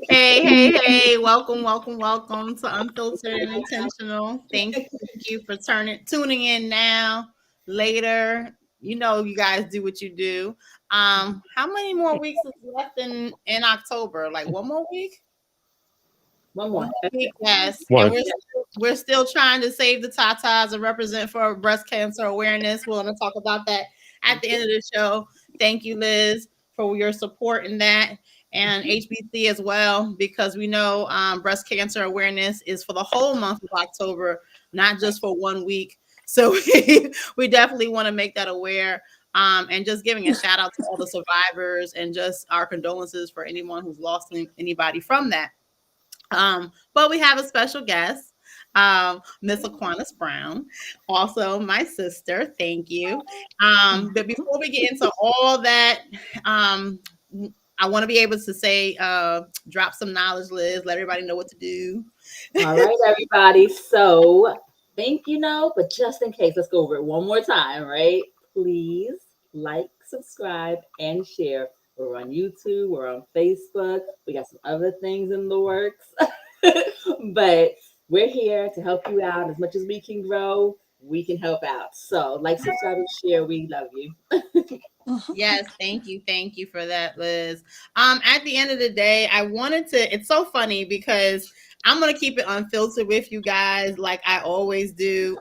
Hey, welcome to Unfiltered and Intentional. Thank you for tuning in now, later. You know you guys do what you do. How many more weeks is left in October? Like one more week? One One more. more That's week, it. yes. And One. we're still trying to save the tatas and represent for breast cancer awareness. We're going to talk about that at the end of the show. Thank you, Liz, for your support in that, and HBC as well, because we know breast cancer awareness is for the whole month of October, not just for 1 week. So we definitely want to make that aware. And just giving a shout out to all the survivors and just our condolences for anyone who's lost anybody from that. But we have a special guest, Miss Aquinas Brown, also my sister. Thank you. But before we get into all that, um, I want to be able to say, drop some knowledge, Liz. Let everybody know what to do. All right, everybody. So, but just in case, let's go over it one more time, right? Please like, subscribe, and share. We're on YouTube, we're on Facebook, we got some other things in the works, but we're here to help you out as much as we can grow. We can help out. So, like, subscribe, and share. We love you. Yes, thank you for that, Liz. At the end of the day, I wanted to. It's so funny because I'm gonna keep it unfiltered with you guys, like I always do.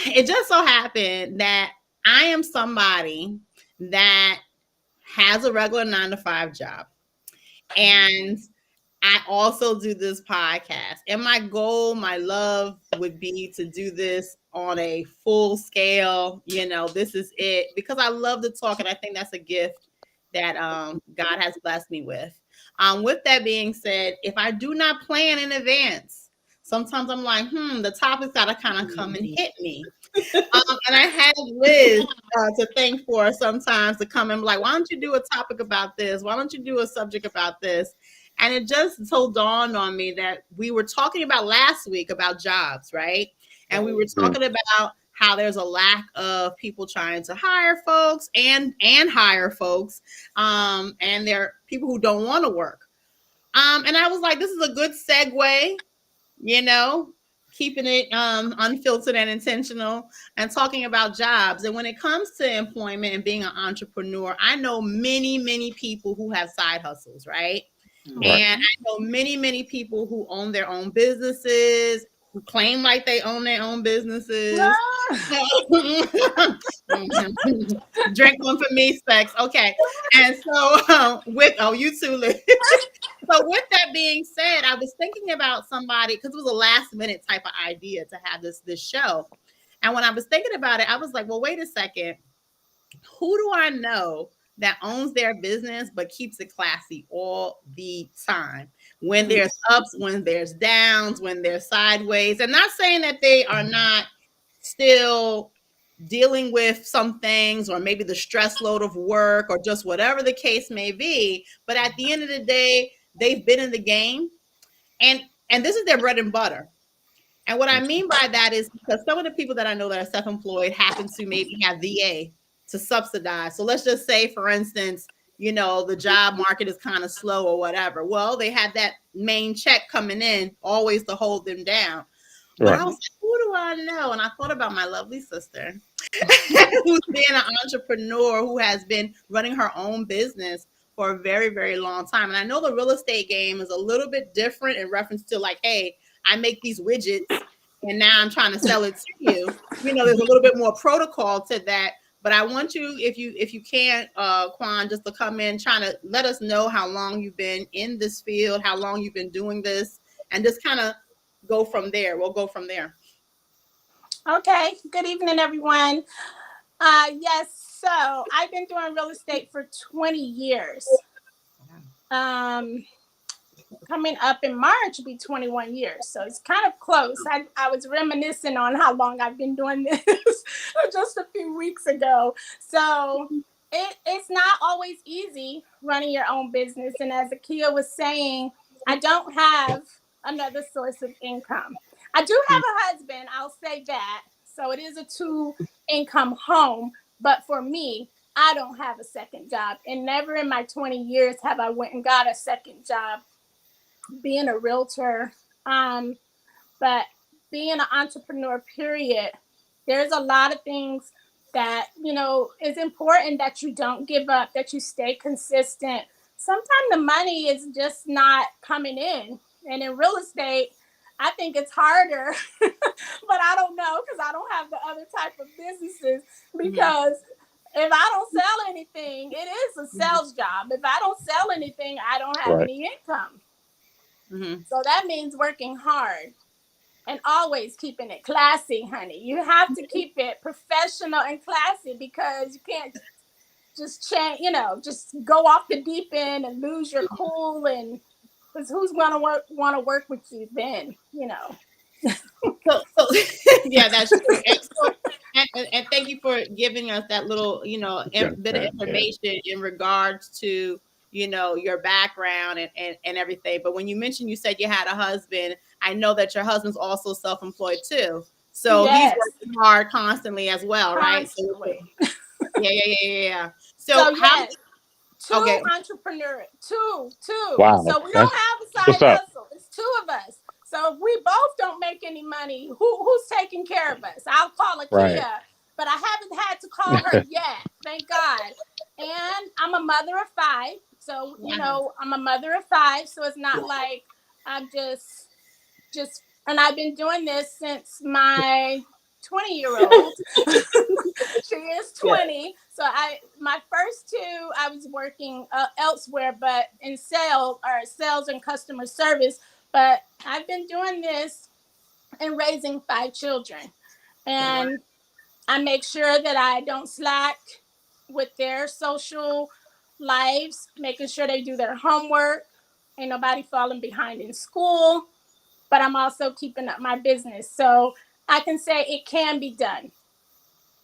It just so happened that I am somebody that has a regular 9 to 5 job, and I also do this podcast. And my goal, my love would be to do this on a full scale. You know, this is it because I love to talk, and I think that's a gift that God has blessed me with. With that being said, if I do not plan in advance, sometimes I'm like, the topic's got to kind of come and hit me. And I have Liz to thank for sometimes to come and be like, why don't you do a topic about this? Why don't you do a subject about this? And it just so dawned on me that we were talking about last week about jobs, right? And we were talking about how there's a lack of people trying to hire folks and hire folks, and there are people who don't want to work. And I was like, this is a good segue, you know, keeping it unfiltered and intentional and talking about jobs. And when it comes to employment and being an entrepreneur, I know many people who have side hustles, right? Right. And I know many people who own their own businesses, who claim like they own their own businesses. Drink one for me, Specs. Okay. And so you too, Liz. So with that being said, I was thinking about somebody because it was a last minute type of idea to have this show. And when I was thinking about it, I was like, well, wait a second. Who do I know that owns their business but keeps it classy all the time? When there's ups, when there's downs, when there's sideways. And not saying that they are not still dealing with some things or maybe the stress load of work or just whatever the case may be, but at the end of the day, they've been in the game, and this is their bread and butter. And what I mean by that is because some of the people that I know that are self-employed happen to maybe have VA to subsidize. So let's just say, for instance, you know, the job market is kind of slow or whatever. Well, they had that main check coming in always to hold them down. But Right. I was like, who do I know? And I thought about my lovely sister who's been an entrepreneur, who has been running her own business for a very long time. And I know the real estate game is a little bit different in reference to like, hey, I make these widgets and now I'm trying to sell it to you. You know, there's a little bit more protocol to that. But I want you, if you can, Quan, just to come in, trying to let us know how long you've been in this field, how long you've been doing this, and just kind of go from there. We'll go from there. Okay. Good evening, everyone. Yes. So I've been doing real estate for 20 years. Coming up in March will be 21 years. So it's kind of close. I was reminiscing on how long I've been doing this just a few weeks ago. So it's not always easy running your own business. And as Akia was saying, I don't have another source of income. I do have a husband, I'll say that. So it is a 2-income home. But for me, I don't have a second job, and never in my 20 years have I went and got a second job being a realtor. But being an entrepreneur, period, there's a lot of things that, is important that you don't give up, that you stay consistent. Sometimes the money is just not coming in. And in real estate, I think it's harder, but I don't know because I don't have the other type of businesses. Mhm. Because if I don't sell anything, it is a Mhm. sales job. If I don't sell anything, I don't have Right. any income. Mhm. So that means working hard and always keeping it classy, honey. You have to keep it professional and classy because you can't just change, just go off the deep end and lose your cool. And because who's gonna want to work with you then? So yeah, that's true. And thank you for giving us that little, bit of Yeah. information in regards to, your background and everything. But when you mentioned, you said you had a husband, I know that your husband's also self-employed too. So he's Yes, working hard constantly as well, right? So constantly. yeah, yeah, yeah, yeah, yeah. So So how, yes, two okay. entrepreneur, two. Wow. So we don't That's have a what's side up. hustle. It's two of us. So if we both don't make any money, who's taking care of us? I'll call Right. Akia, but I haven't had to call her yet. Thank God. And I'm a mother of five. So, Wow. I'm a mother of five. So it's not like I'm just and I've been doing this since my 20-year-old. She is Yeah. 20. So my first two I was working elsewhere, but in sales and customer service. But I've been doing this and raising five children, Wow. and I make sure that I don't slack with their social lives, making sure they do their homework. Ain't nobody falling behind in school, but I'm also keeping up my business. So I can say it can be done.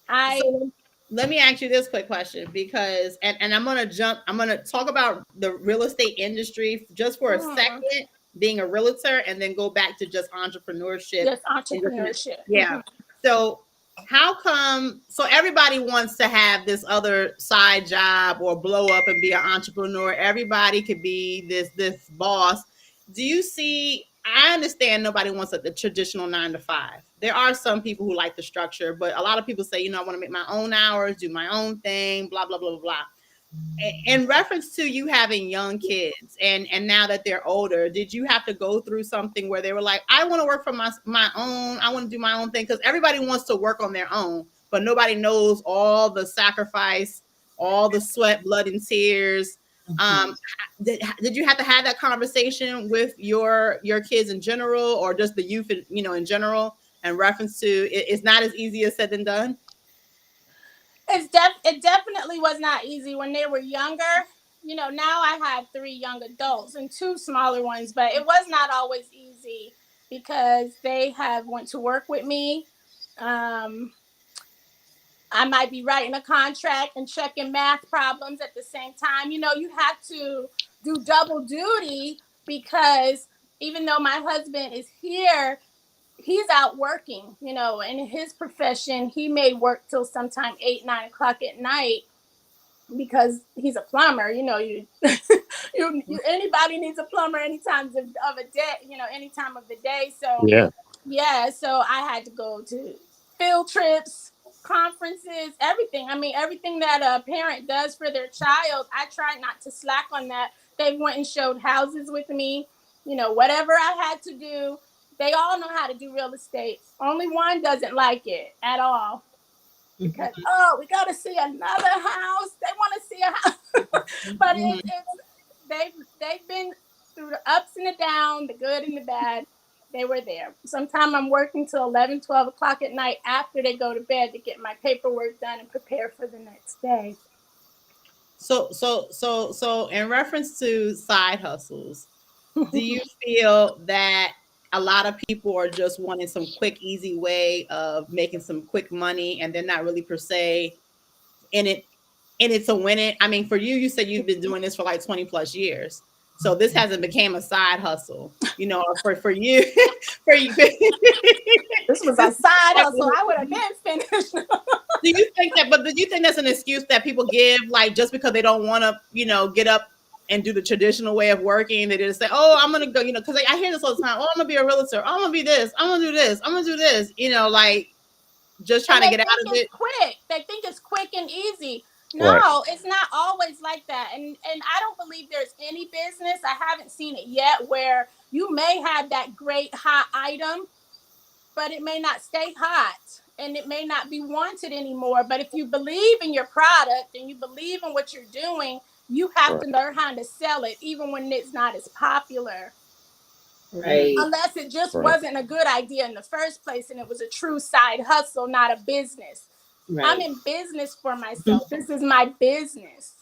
I So let me ask you this quick question because and I'm gonna talk about the real estate industry just for a mhm, second, being a realtor, and then go back to just entrepreneurship just and just entrepreneurship. yeah. So how come so everybody wants to have this other side job or blow up and be an entrepreneur? Everybody could be this boss. Do you see? I understand nobody wants the traditional 9 to 5. There are some people who like the structure, but a lot of people say, I want to make my own hours, do my own thing, blah blah blah blah blah. In reference to you having young kids and now that they're older, did you have to go through something where they were like, I want to work for my own, I want to do my own thing? Because everybody wants to work on their own, but nobody knows all the sacrifice, all the sweat, blood, and tears. Mhm. um did you have to have that conversation with your kids in general, or just the youth in general, in reference to it's not as easy as said than done? It definitely was not easy when they were younger. Now I have three young adults and two smaller ones, but it was not always easy because they have went to work with me. Um, I might be writing a contract and checking math problems at the same time. You have to do double duty because even though my husband is here, he's out working, in his profession. He may work till sometime 8, 9 o'clock at night because he's a plumber. Anybody needs a plumber any times of a day, any time of the day. So Yeah. yeah, so I had to go to field trips, conferences, everything. I mean, everything that a parent does for their child, I try not to slack on that. They went and showed houses with me, whatever I had to do. They all know how to do real estate. Only one doesn't like it at all because, Mhm. oh, we got to see another house. They want to see a house. But Mhm. they've been through the ups and the downs, the good and the bad. They were there. Sometimes I'm working till 11, 12 o'clock at night after they go to bed to get my paperwork done and prepare for the next day. So in reference to side hustles, do you feel that a lot of people are just wanting some quick, easy way of making some quick money, and they're not really per se in it to win it? I mean, for you, you said you've been doing this for like 20 plus years. So this hasn't became a side hustle, you know, for you, for you. This was a side hustle. I would have been finished. Do you think that? But do you think that's an excuse that people give, like just because they don't want to, you know, get up and do the traditional way of working? They just say, "Oh, I'm gonna go," you know, because I hear this all the time. "Oh, I'm gonna be a realtor. I'm gonna be this. I'm gonna do this. I'm gonna do this." You know, like just trying And to they get out think of it's it. quick. They think it's quick and easy. Right. No, it's not always like that. And I don't believe there's any business, I haven't seen it yet, where you may have that great hot item, but it may not stay hot and it may not be wanted anymore. But if you believe in your product and you believe in what you're doing, you have Right. to learn how to sell it even when it's not as popular. Right. Unless it just Right. wasn't a good idea in the first place and it was a true side hustle, not a business. I'm Right. in business for myself. This is my business.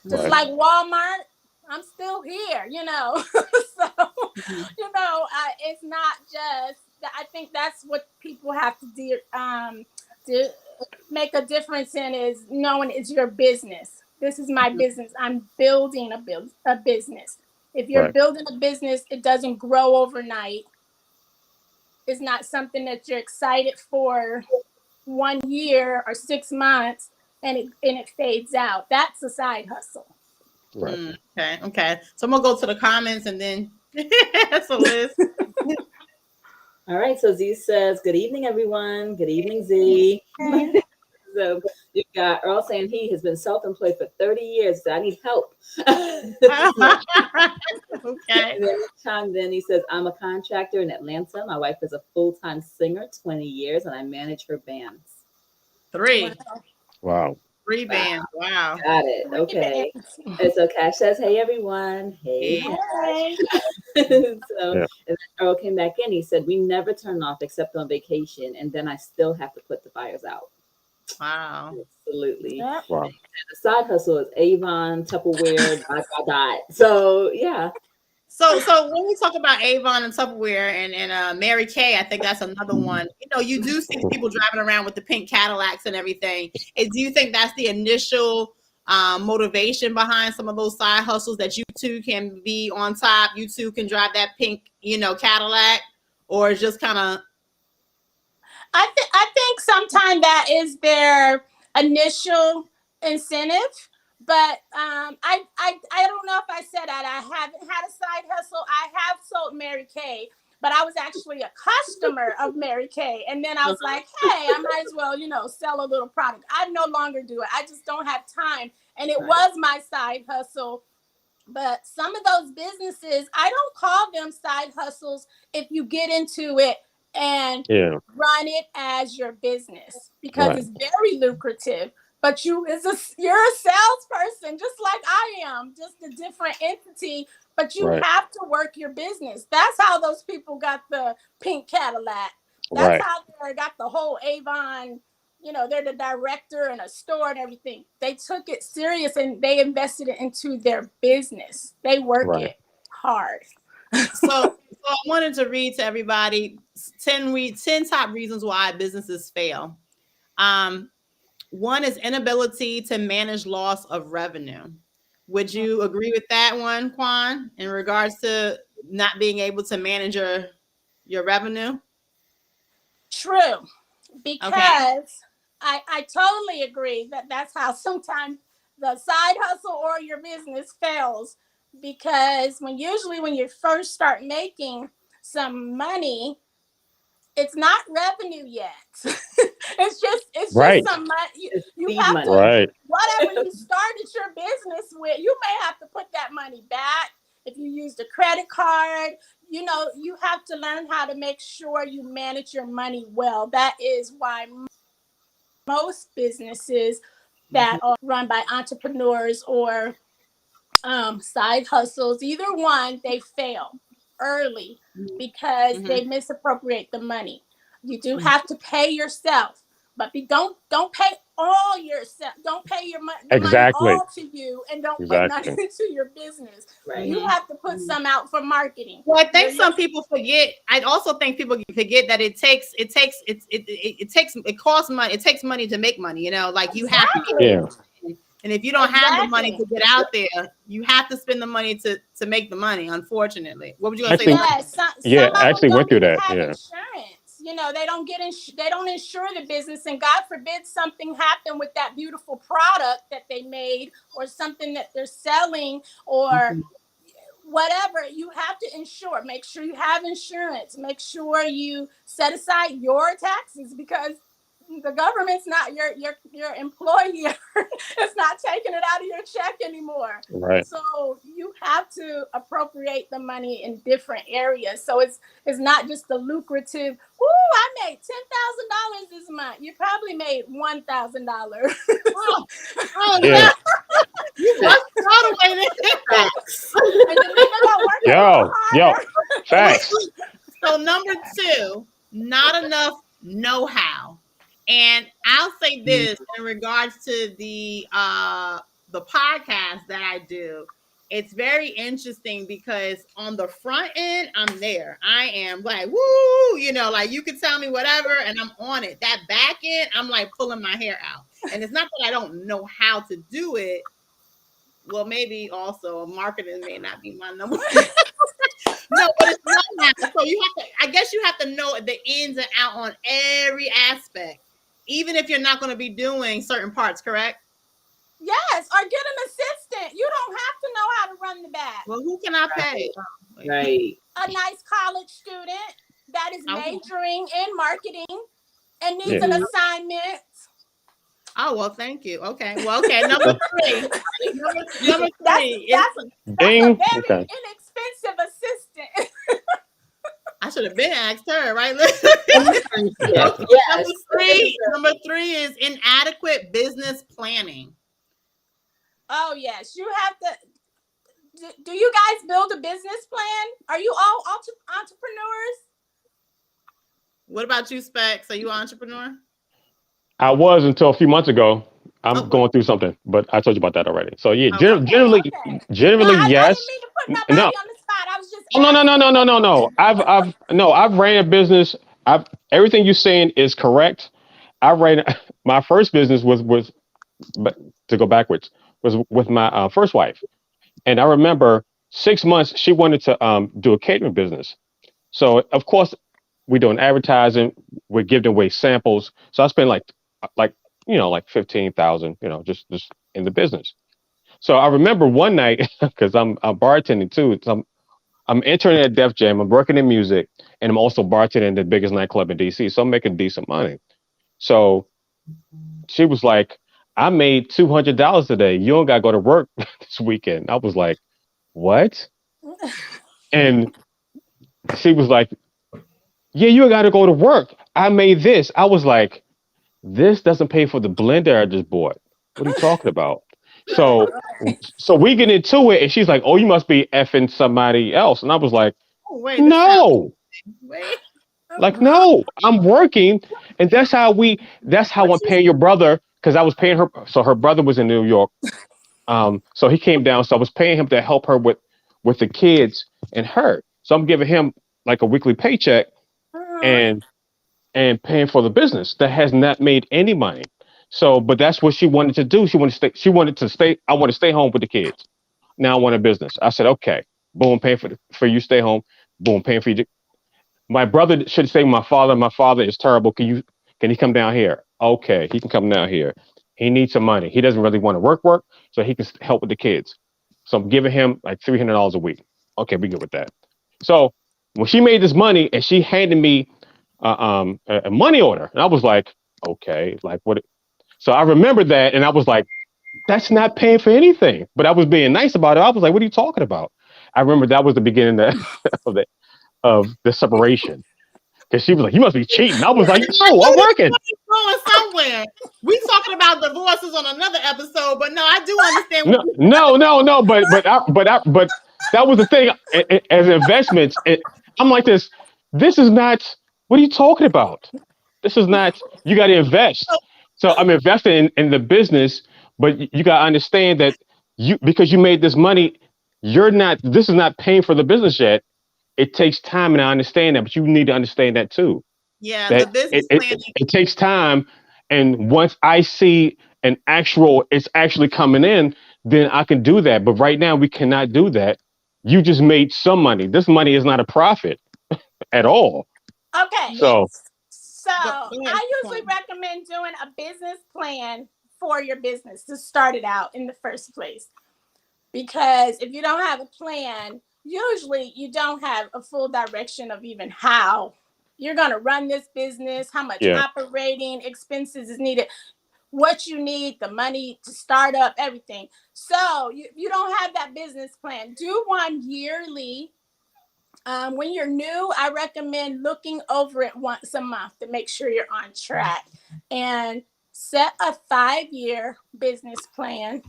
Just Right. like Walmart, I'm still here, you know. So, Mhm. you know, it's not just, I think that's what people have to make a difference in, is knowing it's your business. This is my business. I'm building a business. If you're Right. building a business, it doesn't grow overnight. It's not something that you're excited for 1 year or 6 months and it fades out. That's a side hustle. Right. Okay, okay. So I'm gonna go to the comments and then so Liz. All right. So Z says, "Good evening, everyone. Good evening, Z." Okay. So you got Earl saying he has been self-employed for 30 years. So I need help. Okay. And then he chimed in. He says, "I'm a contractor in Atlanta. My wife is a full-time singer, 20 years, and I manage her bands." Three. Wow. Three Wow. bands. Wow. Got it. Okay. And so Cash says, "Hey, everyone. Hey, Hey. Hey. Cash." So Yeah. and then Earl came back in. He said, "We never turn off except on vacation, and then I still have to put the fires out." Wow. Absolutely. Yep. Wow. The side hustle is Avon, Tupperware, dot. So yeah. So when we talk about Avon and Tupperware and Mary Kay, I think that's another one. You know, you do see people driving around with the pink Cadillacs and everything. Do you think that's the initial motivation behind some of those side hustles, that you too can be on top, you too can drive that pink, you know, Cadillac, or it's just kind of I think sometimes that is their initial incentive. But I don't know if I said that. I haven't had a side hustle. I have sold Mary Kay, but I was actually a customer of Mary Kay. And then I was like, hey, I might as well, you know, sell a little product. I no longer do it. I just don't have time. And it Right. was my side hustle. But some of those businesses, I don't call them side hustles if you get into it and Yeah. run it as your business, because Right. it's very lucrative. But you're a salesperson just like I am, just a different entity. But you Right. have to work your business. That's how those people got the pink Cadillac. That's Right. how they got the whole Avon. You know, they're the director in a store and everything. They took it serious and they invested it into their business. They work Right. it hard. so I wanted to read to everybody 10 top reasons why businesses fail. One is inability to manage loss of revenue. Would you agree with that one, Quan, in regards to not being able to manage your revenue? True. Okay. Because I totally agree that that's how sometimes the side hustle or your business fails. Because usually when you first start making some money, it's not revenue yet. it's just Right. some money. It's You seed have to, money. Right. whatever you started your business with, you may have to put that money back. If you used a credit card, you know, you have to learn how to make sure you manage your money well. That is why most businesses that are run by entrepreneurs or side hustles, either one, they fail early because Mm-hmm. they misappropriate the money. You do have to pay yourself, but don't pay all yourself. Don't pay the money Exactly. all to you and don't put none Exactly. into your business. Right. You have to put some out for marketing. Well, I think some people forget. I also think people forget that it costs money. It takes money to make money. You know, like you have to Exactly. Yeah. And if you don't have the money Exactly. to get out there, you have to spend the money to make the money, unfortunately. What would you gonna say? Actually, Yes, some yeah, of I them actually went don't through even that. have Yeah. insurance. They don't they don't insure the business, and God forbid something happen with that beautiful product that they made or something that they're selling or whatever. You have to insure. Make sure you have insurance. Make sure you set aside your taxes because the government's not your employer. It's not taking it out of your check anymore. Right. So you have to appropriate the money in different areas. So it's not just the lucrative. Ooh, I made $10,000 this month. You probably made $1,000. Oh, oh Yeah. no, you Facts. worked all the way there. Facts. And you even gonna work a little Yo, harder. facts. So number two, not enough know-how. And I'll say this in regards to the podcast that I do. It's very interesting because on the front end, I'm there. I am like, woo, like you can tell me whatever and I'm on it. That back end, I'm like pulling my hair out. And it's not that I don't know how to do it. Well, maybe also marketing may not be my number one. No, but it's not now. So you have to, I guess you have to know the ins and out on every aspect, even if you're not going to be doing certain parts, correct? Yes, or get an assistant. You don't have to know how to run the back. Well, who can I pay? Right. A nice college student that is Okay. majoring in marketing and needs Yeah. an assignment. Oh, well, thank you. Okay. Well, okay. Number three. Number three. That's a Ding. very Okay. inexpensive assistant. I should have been asked her, right? Yes. Number three is inadequate business planning. Oh yes, you have to. Do you guys build a business plan? Are you all entrepreneurs? What about you, Specs? Are you an entrepreneur? I was until a few months ago. I'm Okay. going through something, but I told you about that already. So yeah, Okay. generally, Okay. generally, No, I yes. didn't mean to put nobody No, on the spot. I was just no, no, no, asking. no, no, no, no. I've ran a business. I've everything you're saying is correct. I ran my first business was but to go backwards was with my first wife, and I remember 6 months she wanted to do a catering business. So of course we're doing advertising, we're giving away samples. So I spent like like 15,000, just in the business. So I remember one night because I'm bartending too. So I'm interning at Def Jam. I'm working in music, and I'm also bartending at the biggest nightclub in DC. So I'm making decent money. So she was like, "I made $200 today. You don't got to go to work this weekend." I was like, "What?" And she was like, "Yeah, you got to go to work. I made this." I was like, "This doesn't pay for the blender I just bought. What are you talking about?" Right, So, so we get into it, and she's like, "Oh, you must be effing somebody else," and I was like, Oh, wait, this sounds. "No." Wait. Like, no, I'm working. And that's how I'm paying your brother. Cause I was paying her. So her brother was in New York. So he came down. So I was paying him to help her with the kids and her. So I'm giving him like a weekly paycheck and paying for the business that has not made any money. So, but that's what she wanted to do. She wanted to stay. I want to stay home with the kids. Now I want a business. I said, okay, boom, paying for you stay home. Boom, paying for you. My brother should say my father. My father is terrible. Can he come down here? Okay, he can come down here. He needs some money. He doesn't really want to work, so he can help with the kids. So I'm giving him like $300 a week. Okay, we good with that. So when she made this money and she handed me a money order, and I was like, okay, like what? So I remember that, and I was like, that's not paying for anything. But I was being nice about it. I was like, what are you talking about? I remember that was the beginning of the separation. Because she was like, you must be cheating. I was like, no, I'm working. Going somewhere. We talking about divorces on another episode, but no, I do understand. No. But that was the thing. As investments, I'm like this. This is not. What are you talking about? This is not. You got to invest. So I'm investing in the business, but you got to understand that because you made this money, you're not. This is not paying for the business yet. It takes time, and I understand that, but you need to understand that too. Yeah, the That business planning. it takes time, and once I see it's actually coming in, then I can do that. But right now we cannot do that. You just made some money. This money is not a profit at all. Okay. So Yes. So Go ahead, I usually Tony. recommend doing a business plan for your business to start it out in the first place. Because if you don't have a plan, usually you don't have a full direction of even how you're going to run this business, how much yeah, operating expenses is needed, what you need, the money to start up, everything. So you don't have that business plan. Do one yearly. When you're new, I recommend looking over it once a month to make sure you're on track and set a 5-year business plan.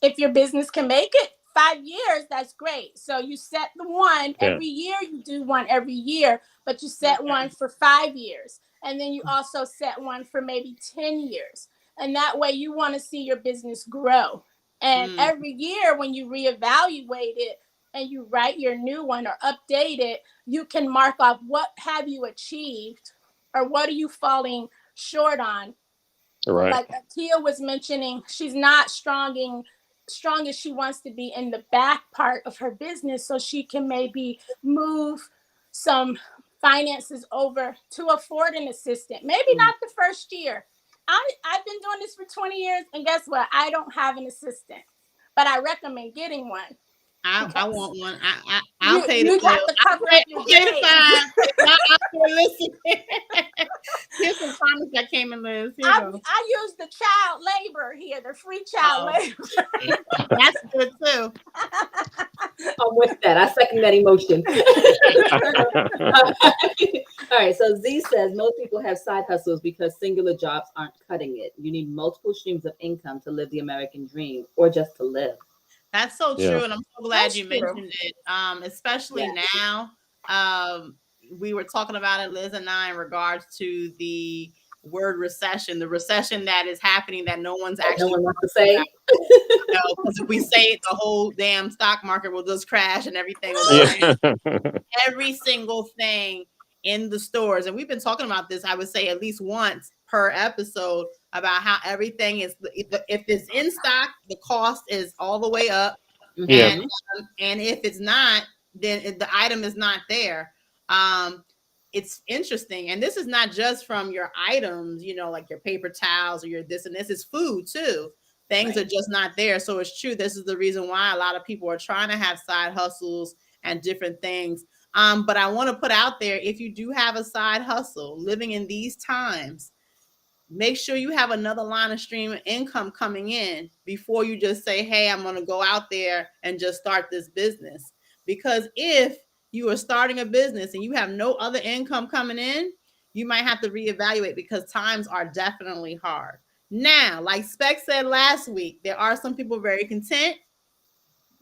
If your business can make it 5 years, that's great. So you set the one yeah, every year, you do one every year, but you set one for 5 years. And then you also set one for maybe 10 years. And that way you want to see your business grow. And Mm. every year when you reevaluate it and you write your new one or update it, you can mark off what have you achieved or what are you falling short on. right, Like Tia was mentioning, she's not strong as she wants to be in the back part of her business, so she can maybe move some finances over to afford an assistant. Maybe not the first year. I've been doing this for 20 years, and guess what? I don't have an assistant, but I recommend getting one I because want one. I'll you pay the you bill. have to cover up your I'll pay the days. fine. If y'all out there listening, here's some comments that came in, Liz. Here you go. I use the child labor here, the free child Oh, labor. that's good too. I'm with that. I second that emotion. All right. So Z says most people have side hustles because singular jobs aren't cutting it. You need multiple streams of income to live the American dream or just to live. That's so yeah, true, and I'm so glad That's you true. mentioned it. Especially Yeah. now, we were talking about it, Liz and I, in regards to the word recession, the recession that is happening that no one's That no actually one wants to talking about. say. Because if we say it, the whole damn stock market will just crash and everything will go yeah, down. Every single thing in the stores, and we've been talking about this, I would say at least once per episode, about how everything is, if it's in stock, the cost is all the way up, yeah, and Mhm. and if it's not, then the item is not there. um it's interesting, and this is not just from your items, like your paper towels or your this and this, is food too. Things are Right. just not there. So it's true, this is the reason why a lot of people are trying to have side hustles and different things. But I want to put out there, if you do have a side hustle living in these times, make sure you have another line of stream of income coming in before you just say, hey, I'm going to go out there and just start this business. Because if you are starting a business and you have no other income coming in, you might have to reevaluate, because times are definitely hard. Now, like Spec said last week, there are some people very content.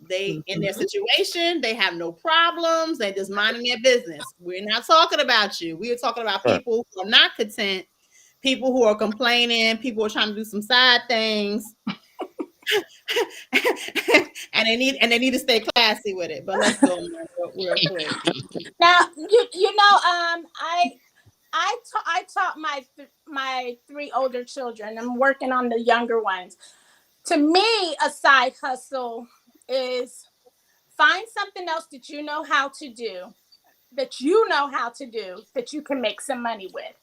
They in their Mhm. situation, they have no problems, they just minding their business. We're not talking about you. We are talking about right, people who are not content, people who are complaining, people who are trying to do some side things, and they need to stay classy with it. But let's go real quick. Now I taught my 3 older children. I'm working on the younger ones. To me, a side hustle is find something else that you know how to do, that you can make some money with.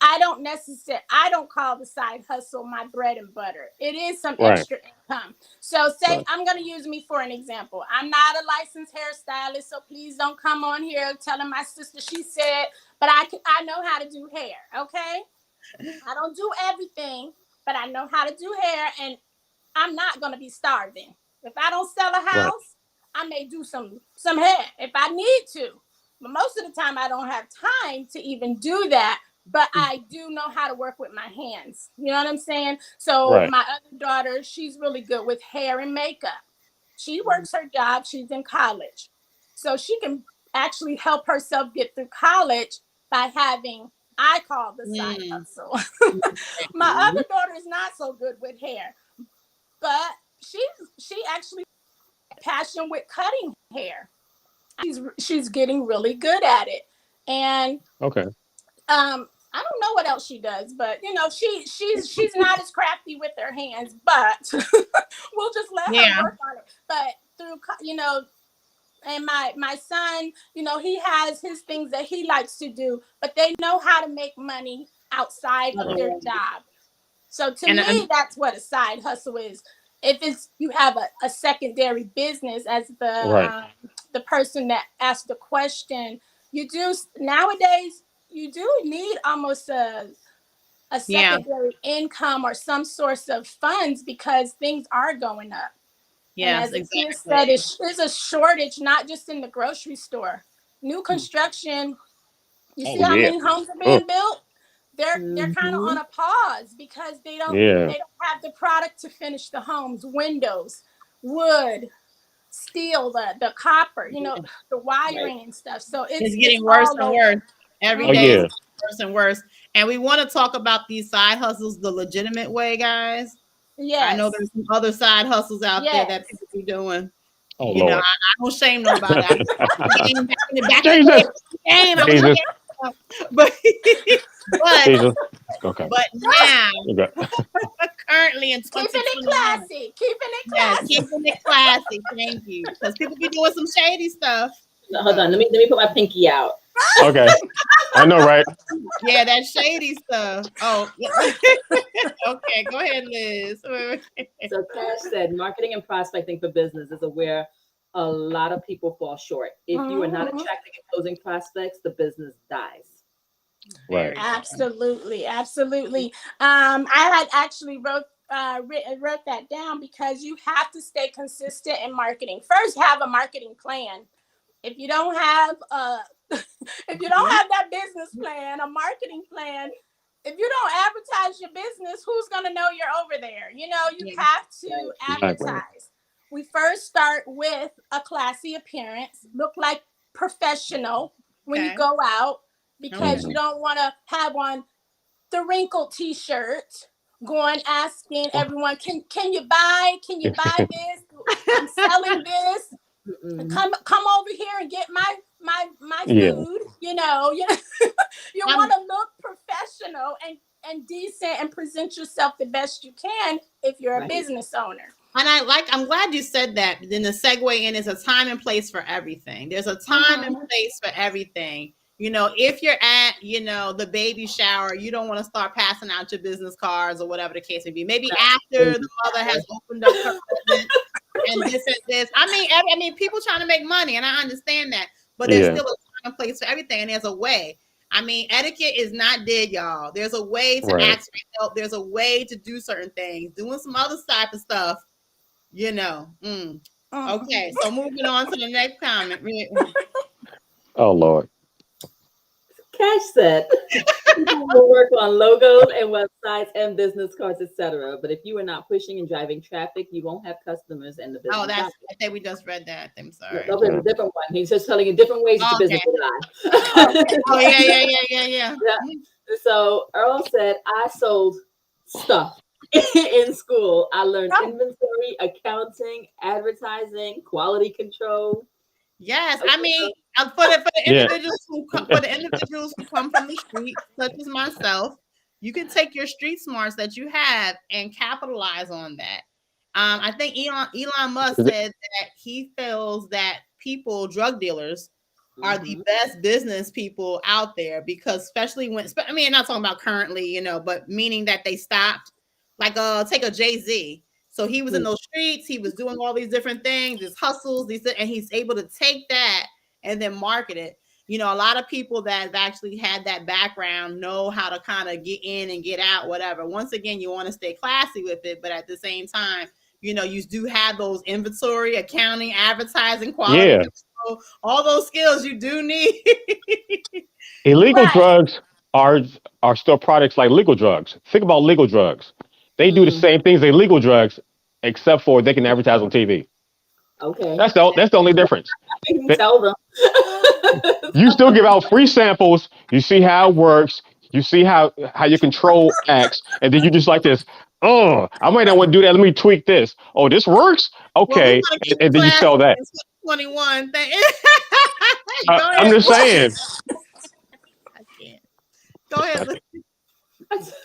I don't call the side hustle my bread and butter. It is some right, extra income. So say right, I'm going to use me for an example. I'm not a licensed hairstylist, so please don't come on here telling my sister she said, but I know how to do hair, okay? I don't do everything, but I know how to do hair, and I'm not going to be starving. If I don't sell a right, house, I may do some hair if I need to. But most of the time I don't have time to even do that, but I do know how to work with my hands. You know what I'm saying? So right, my other daughter, she's really good with hair and makeup. She works her job, she's in college. So she can actually help herself get through college by having, I call the side Mm, hustle. My Mhm. other daughter is not so good with hair, but she actually passion with cutting hair. She's getting really good at it, and okay, I don't know what else she does, but she's not as crafty with her hands, but we'll just let her Yeah. work on it. But through and my son, he has his things that he likes to do, but they know how to make money outside of their job. So to And me, that's what a side hustle is. If it's you have a secondary business, as Right. the person that asked the question, you do nowadays you do need almost a yeah, secondary income or some source of funds because things are going up. And yes, as the kid said, exactly. there's a shortage, not just in the grocery store. New construction, you Oh see how yeah. many homes are Oh being built? They're kind of Mm-hmm. on a pause because they don't yeah. they don't have the product to finish the homes, windows, wood, steel, the copper, the Right. wiring and stuff. So It's it's getting worse all and over. worse. Every Oh day it's yeah. Mm-hmm. getting worse and worse. And we want to talk about these side hustles the legitimate way, guys. I know Yes. there's some other side hustles out there that Yes. people be doing. Oh You know, I, Lord. I don't shame nobody. I back in the day, Jesus. I was a Jesus. game. But but Jesus. Okay. but now, Okay. currently in Keeping it 2021, classy. Keeping it yes, classy. keeping it classy. Thank you. Because people be doing some shady stuff. No, hold on. So Let me put my pinky out. Okay. I know, right? yeah, that shady stuff. Oh, okay. Go ahead, Liz. So Cash said marketing and prospecting for business is where a lot of people fall short. If you are not Mhm. attracting and closing prospects, the business dies. Right. Very true. Absolutely, absolutely. I had actually wrote that down because you have to stay consistent in marketing. First, have a marketing plan. If you don't have if you don't Mhm. have that business plan, a marketing plan, if you don't advertise your business, who's going to know you're over there? You Yeah. have to Right. Exactly. advertise. We first start with a classy appearance, look like professional when you Okay. go out, because Okay. you Hmm. don't want to have on the wrinkled t-shirt going asking everyone, can you buy this? I'm selling this. Mm-mm. Come over here and get my Yeah. food. You I'm want to look professional and decent and present yourself the best you can if you're a Right. business owner. and I'm glad you said that. Then the segue in is a time and place for everything. There's a time and Mm-hmm. place for everything. If you're at, the baby shower, you don't want to start passing out your business cards or whatever the case may be. Maybe after the Baby mother shower. has opened up her present and this and this. I mean, people trying to make money, and I understand that, but there's Yeah. still a time and place for everything, and there's a way. I mean, etiquette is not dead, y'all. There's a way to Right. ask for help. There's a way to do certain things. Doing some other type of stuff, you know. Mm-hmm. Okay, so moving on to the next comment. Oh Lord. Cash said people will work on logos and websites and business cards, etc. But if you are not pushing and driving traffic, you won't have customers and the Oh, business dies. I think we just read that. I'm No, sorry. no, there's a different one. He's just telling you different ways that your Oh, business okay. will Oh, die. okay. Oh, yeah. Yeah. So Earl said, I sold stuff in school. I learned Oh, inventory, accounting, advertising, quality control. Yes, Okay, I mean, for the Yeah. individuals who come from the street, such as myself, you can take your street smarts that you have and capitalize on that. I think Elon Musk Is it- said that he feels that drug dealers, are the mhm. best business people out there because especially I mean, not talking about currently, but meaning that they stopped. Like, take a Jay-Z. So he was in those streets, he was doing all these different things, his hustles, and he's able to take that and then market it. A lot of people that have actually had that background know how to kind of get in and get out, whatever. Once again, you want to stay classy with it, but at the same time, you do have those inventory, accounting, advertising, quality yeah. control, all those skills you do need. Illegal right. drugs are are still products like legal drugs. Think about legal drugs. They do the Mm, same things as legal drugs, except for they can advertise on TV. okay. That's the only difference. You can They- tell them. You still give out free samples. You see how it works. You see how your control acts, and then you just like this. Oh, I might not want to do that. Let me tweak this. Oh, this works. Well, we Okay, want to keep it and then you classy sell that. in 21. Go I'm ahead. just saying. I can't. Go ahead.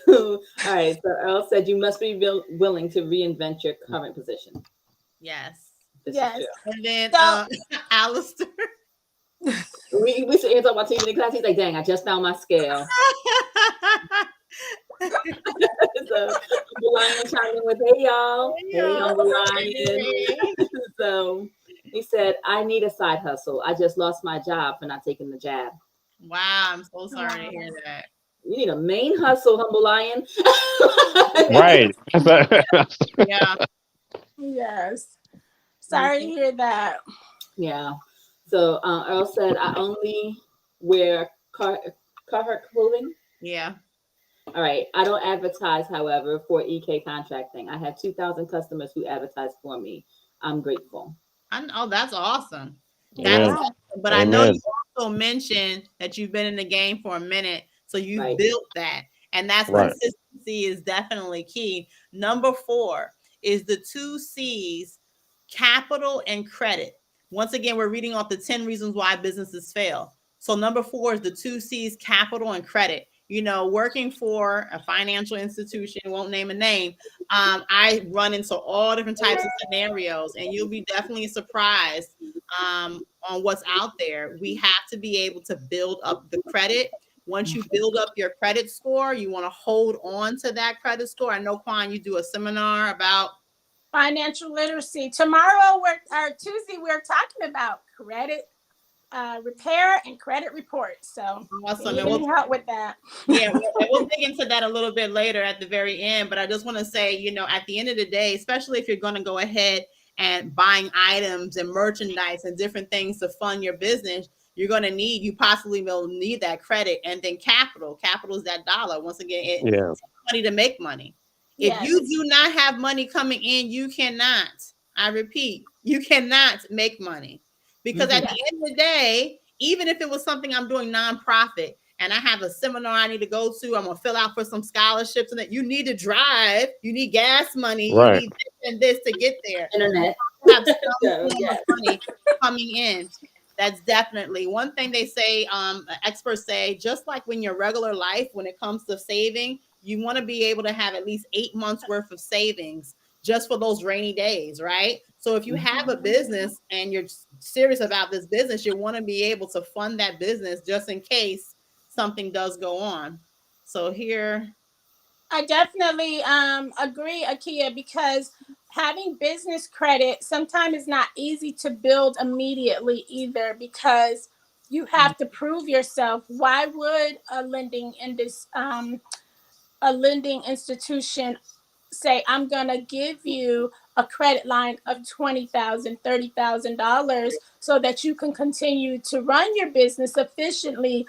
All right. So Earl said you must be willing to reinvent your current position. Yes. This is Yes. true. And then So Alistair. We sit here talking about TV in class. He's like, "Dang, I just found my scale." So Uncle Lion chimed in with, "Hey y'all, hey Yeah. Uncle Lion." So he said, "I need a side hustle. I just lost my job for not taking the jab." Wow, I'm so sorry to wow. hear that. You need a main hustle, Humble Lion. Right. Yeah. Yes. Sorry to Mhm. hear that. Yeah. So Earl said, "I only wear Carhartt clothing." Yeah. All right. I don't advertise, however, for EK contracting. I have 2,000 customers who advertise for me. I'm grateful. Oh, that's awesome. That is Amen. Wow. awesome. But I know you Amen. also mentioned that you've been in the game for a minute, so you've Right. built that. And that's Right. consistency is definitely key. Number 4 is the 2 C's, capital and credit. Once again, we're reading off the 10 reasons why businesses fail. So number 4 is the 2 C's, capital and credit. Working for a financial institution, won't name a name, I run into all different types of scenarios, and you'll be definitely surprised on what's out there. We have to be able to build up the credit. Once you build up your credit score, you want to hold on to that credit score. I know, Quan, you do a seminar about Financial literacy. Tomorrow, or Tuesday, we're talking about credit repair and credit reports. So if you awesome. need any help with that. Yeah, we'll dig into that a little bit later at the very end. But I just want to say, at the end of the day, especially if you're going to go ahead and buying items and merchandise and different things to fund your business, you possibly will need that credit, and then capital. Capital is that dollar. Once again, it Yeah. takes money to make money. If you Yes. do not have money coming in, you cannot. I repeat, you cannot make money, because at Mhm. the Yes. end of the day, even if it was something I'm doing nonprofit, and I have a seminar I need to go to, I'm gonna fill out for some scholarships, and that you need to drive, you need gas money, you Right. need this and this to get there. Internet. Have some So, form of yeah. money coming in. That's definitely one thing they say. Experts say, just like when your regular life, when it comes to saving, you want to be able to have at least 8 months worth of savings just for those rainy days, right? So if you have a business and you're serious about this business, you want to be able to fund that business just in case something does go on. So here, I definitely agree, Akia, because having business credit sometimes is not easy to build immediately either, because you have to prove yourself. Why would a lending institution say, I'm going to give you a credit line of $20,000, $30,000 so that you can continue to run your business efficiently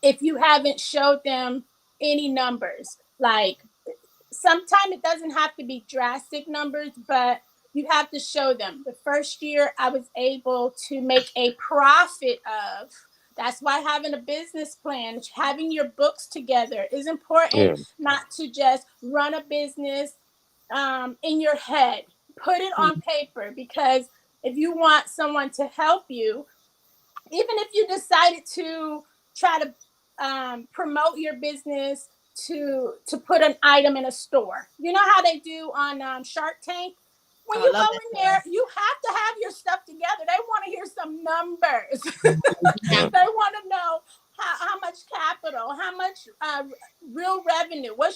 if you haven't showed them any numbers? Like, sometimes it doesn't have to be drastic numbers, but you have to show them. The first year I was able to make a profit of. That's why having a business plan, having your books together is important, Yeah. not to just run a business in your head. Put it on paper, because if you want someone to help you, even if you decided to try to promote your business, to put an item in a store, you know how they do on Shark Tank. When oh, I you love go that in show. there, you have to have your stuff together. They want to hear some numbers. Yeah. They want to know how much capital, how much real revenue, what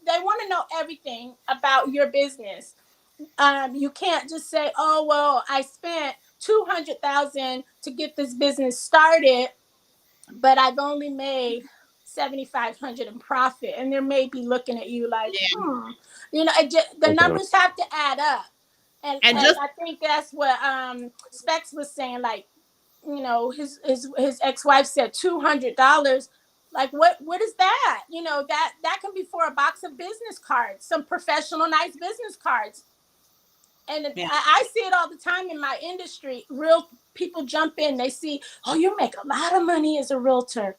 they want to know, everything about your business. You can't just say, "Oh well, I spent 200,000 to get this business started, but I've only made 7,500 in profit," and they may be looking at you like, Yeah, the Okay. numbers have to add up. and And just I think that's what Specs was saying. Like, his ex-wife said $200. Like, what is that? That can be for a box of business cards, some professional nice business cards. And yeah. I see it all the time in my industry. Real people jump in, they see, "Oh, you make a lot of money as a realtor."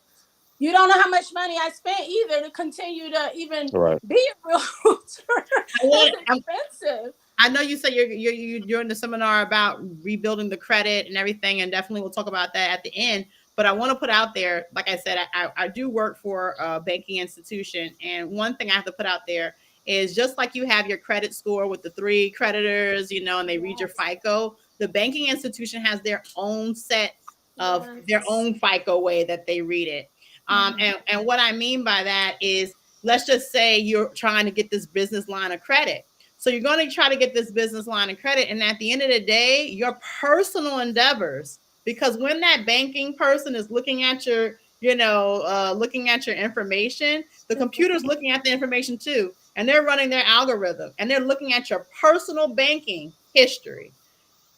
You don't know how much money I spent either to continue to even Right. be a realtor. I want, It's expensive. I know you said you're in the seminar about rebuilding the credit and everything, and definitely we'll talk about that at the end. But I want to put out there, like I said, I do work for a banking institution. And one thing I have to put out there is just like you have your credit score with the 3 creditors, and they read your FICO, the banking institution has their own set of their own FICO way that they read it. And what I mean by that is, let's just say you're trying to get this business line of credit. So you're going to try to get this business line of credit. And at the end of the day, your personal endeavors, because when that banking person is looking at your, looking at your information, the computer's looking at the information too. And they're running their algorithm and they're looking at your personal banking history.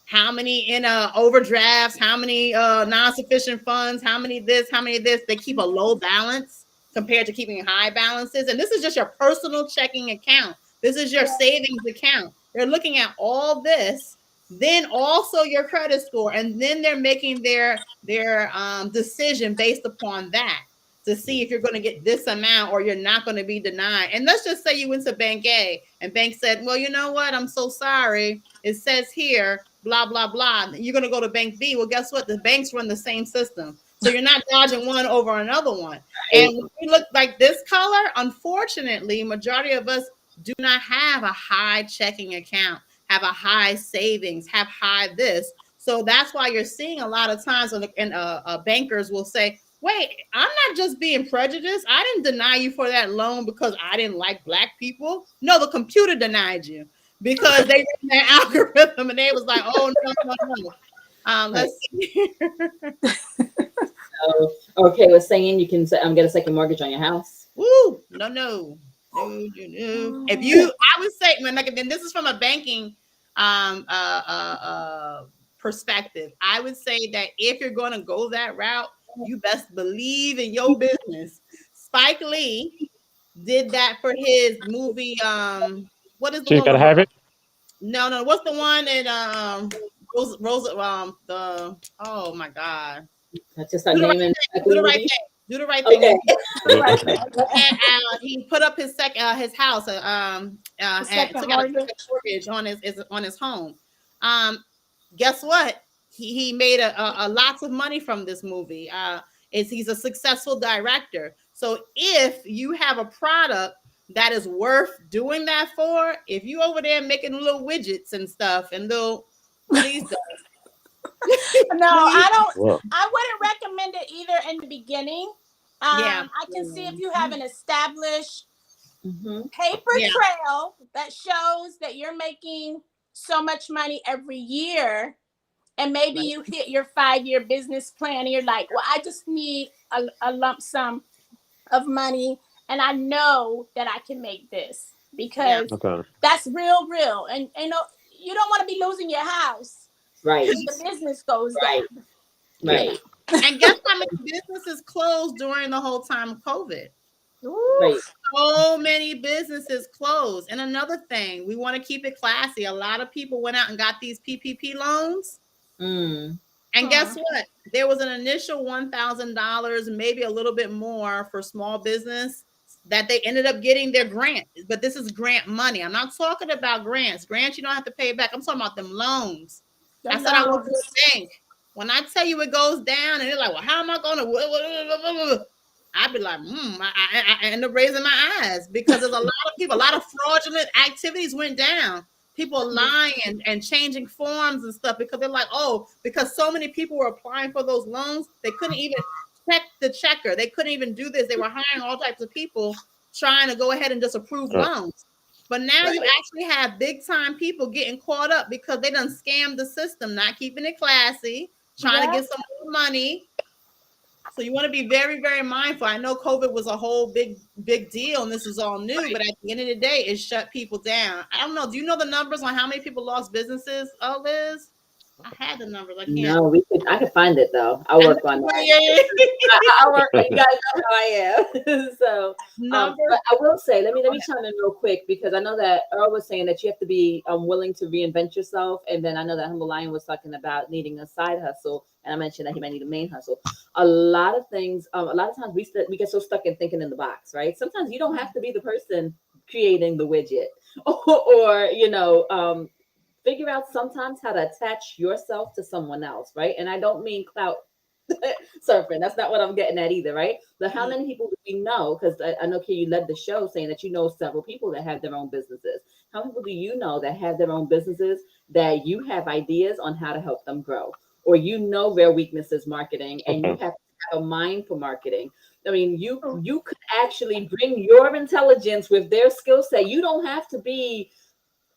How many in overdrafts, how many non-sufficient funds, how many this, they keep a low balance compared to keeping high balances. And this is just your personal checking account. This is your savings account. They're looking at all this, then also your credit score, and then they're making their decision based upon that to see if you're going to get this amount or you're not going to be denied. And let's just say you went to Bank A and bank said, well, you know what? I'm so sorry. It says here, blah, blah, blah. You're going to go to Bank B. Well, guess what? The banks run the same system. So you're not dodging one over another one. And when we look like this color, unfortunately, majority of us do not have a high checking account, have a high savings, have high this. So that's why you're seeing a lot of times when bankers will say, wait, I'm not just being prejudiced. I didn't deny you for that loan because I didn't like Black people. No, the computer denied you because they ran their algorithm and they was like, oh, no. Let's see. Okay, we're saying you can get a second mortgage on your house. Woo, no. If you, I would say, then this is from a banking perspective. I would say that if you're going to go that route, you best believe in your business. Spike Lee did that for his movie. What is the So you one? gotta have it. No. What's the one in oh my God. That's just a name and do the right thing. Do the right thing. Okay. And, he put up his house and took out a mortgage on his home. Guess what? He made a lots of money from this movie. He's a successful director. So if you have a product that is worth doing that for, if you over there making little widgets and stuff and please don't. No, I don't. Whoa. I wouldn't recommend it either in the beginning. I can see if you have an established paper trail that shows that you're making so much money every year, and maybe you hit your 5-year business plan and you're like, well, I just need a lump sum of money and I know that I can make this because that's real. And you don't want to be losing your house. Right. The business goes down. Right. And guess how many businesses closed during the whole time of COVID? Right. So many businesses closed. And another thing, we want to keep it classy. A lot of people went out and got these PPP loans. And guess what? There was an initial $1,000, maybe a little bit more for small business that they ended up getting their grant. But this is grant money. I'm not talking about grants. Grants, you don't have to pay it back. I'm talking about them loans. I said I went to the bank. When I tell you it goes down and they're like, well, how am I going to? I'd be like, I end up raising my eyes because there's a lot of people, a lot of fraudulent activities went down. People lying and changing forms and stuff because they're like, because so many people were applying for those loans, they couldn't even check the checker. They couldn't even do this. They were hiring all types of people trying to go ahead and just approve loans. But now you actually have big time people getting caught up because they done scammed the system, not keeping it classy, trying to get some more money. So you want to be very, very mindful. I know COVID was a whole big deal and this is all new, but at the end of the day, it shut people down. I don't know. Do you know the numbers on how many people lost businesses, Liz? I had the numbers. I can't. No, I could find it though. I'll work on that. I'll work. You guys know how I am. So, but I will say, let me chime in real quick because I know that Earl was saying that you have to be willing to reinvent yourself, and then I know that Humble Lion was talking about needing a side hustle, and I mentioned that he might need a main hustle. A lot of things. A lot of times we get so stuck in thinking in the box, right? Sometimes you don't have to be the person creating the widget, or figure out sometimes how to attach yourself to someone else, right? And I don't mean clout surfing. That's not what I'm getting at either, right? But how many people do we know? Because I know, Kia, you led the show saying that you know several people that have their own businesses. How many people do you know that have their own businesses that you have ideas on how to help them grow? Or you know their weakness is marketing and you Okay. have a mind for marketing. I mean, you could actually bring your intelligence with their skill set. You don't have to be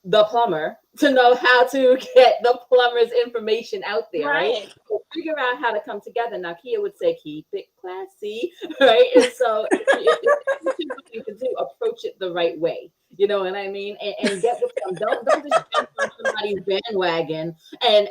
the plumber to know how to get the plumber's information out there, right? Right. So figure out how to come together. Now, Kia would say, keep it classy, right? And so if you what to do, approach it the right way. You know what I mean? And get with them. Don't just jump on somebody's bandwagon and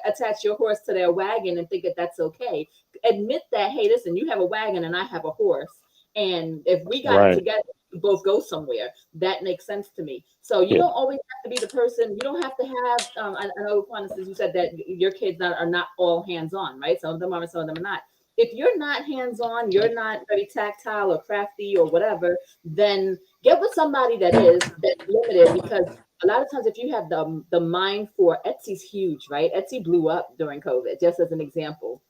attach your horse to their wagon and think that that's okay. Admit that, hey, listen, you have a wagon and I have a horse. And if we got it Right. together, we both go somewhere. That makes sense to me. So you Yeah. don't always have to be the person. You don't have to have. I know, Juana, since you said that your kids are not all hands on, right? Some of them are, some of them are not. If you're not hands on, you're not very tactile or crafty or whatever, then get with somebody that's limited because a lot of times if you have the mind for Etsy's huge, right? Etsy blew up during COVID, just as an example.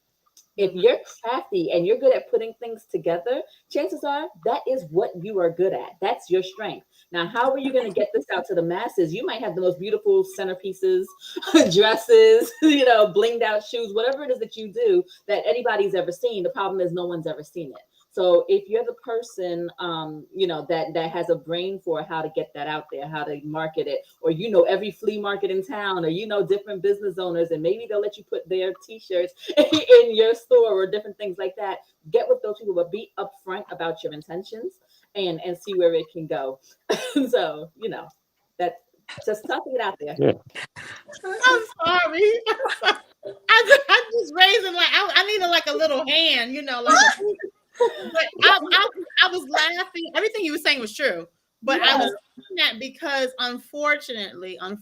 If you're crafty and you're good at putting things together, chances are that is what you are good at. That's your strength. Now, how are you going to get this out to the masses? You might have the most beautiful centerpieces, dresses, blinged out shoes, whatever it is that you do that anybody's ever seen. The problem is no one's ever seen it. So if you're the person, that has a brain for how to get that out there, how to market it, or every flea market in town, or different business owners, and maybe they'll let you put their T-shirts in your store or different things like that. Get with those people, but be upfront about your intentions and see where it can go. So that just talking it out there. Yeah. I'm sorry. I'm just raising like I needed like a little hand, like a. But I was laughing. Everything you were saying was true, but I Yeah. was saying that because unfortunately, and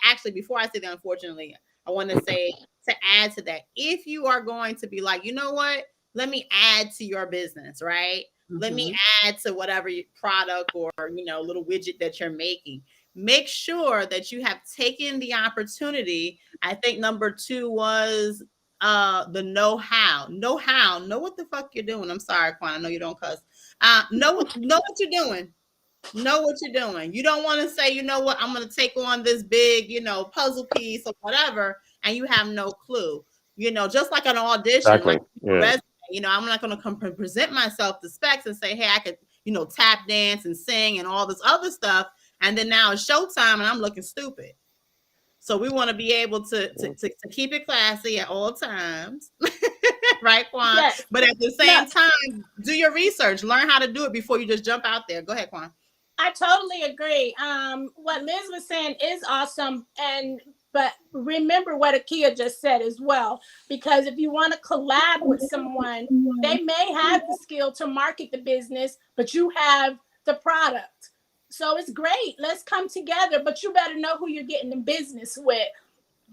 actually before I say that, unfortunately, I want to say to add to that. If you are going to be like, you know what, let me add to your business, right? Let me add to whatever product or little widget that you're making. Make sure that you have taken the opportunity. I think number 2 was the know what the fuck you're doing. I'm sorry, Quan, I know you don't cuss. Know what you're doing. Know what you're doing. You don't want to say, you know what, I'm going to take on this big, puzzle piece or whatever, and you have no clue. Just like an audition, like Exactly. a Yeah. resume, I'm not going to come present myself to specs and say, hey, I could, tap dance and sing and all this other stuff. And then now it's showtime and I'm looking stupid. So we want to be able to keep it classy at all times, right, Quan? Yes. But at the No, same time, do your research. Learn how to do it before you just jump out there. Go ahead, Quan. I totally agree. What Liz was saying is awesome, but remember what Akia just said as well, because if you want to collab with someone, they may have the skill to market the business, but you have the product. So it's great. Let's come together, but you better know who you're getting in business with.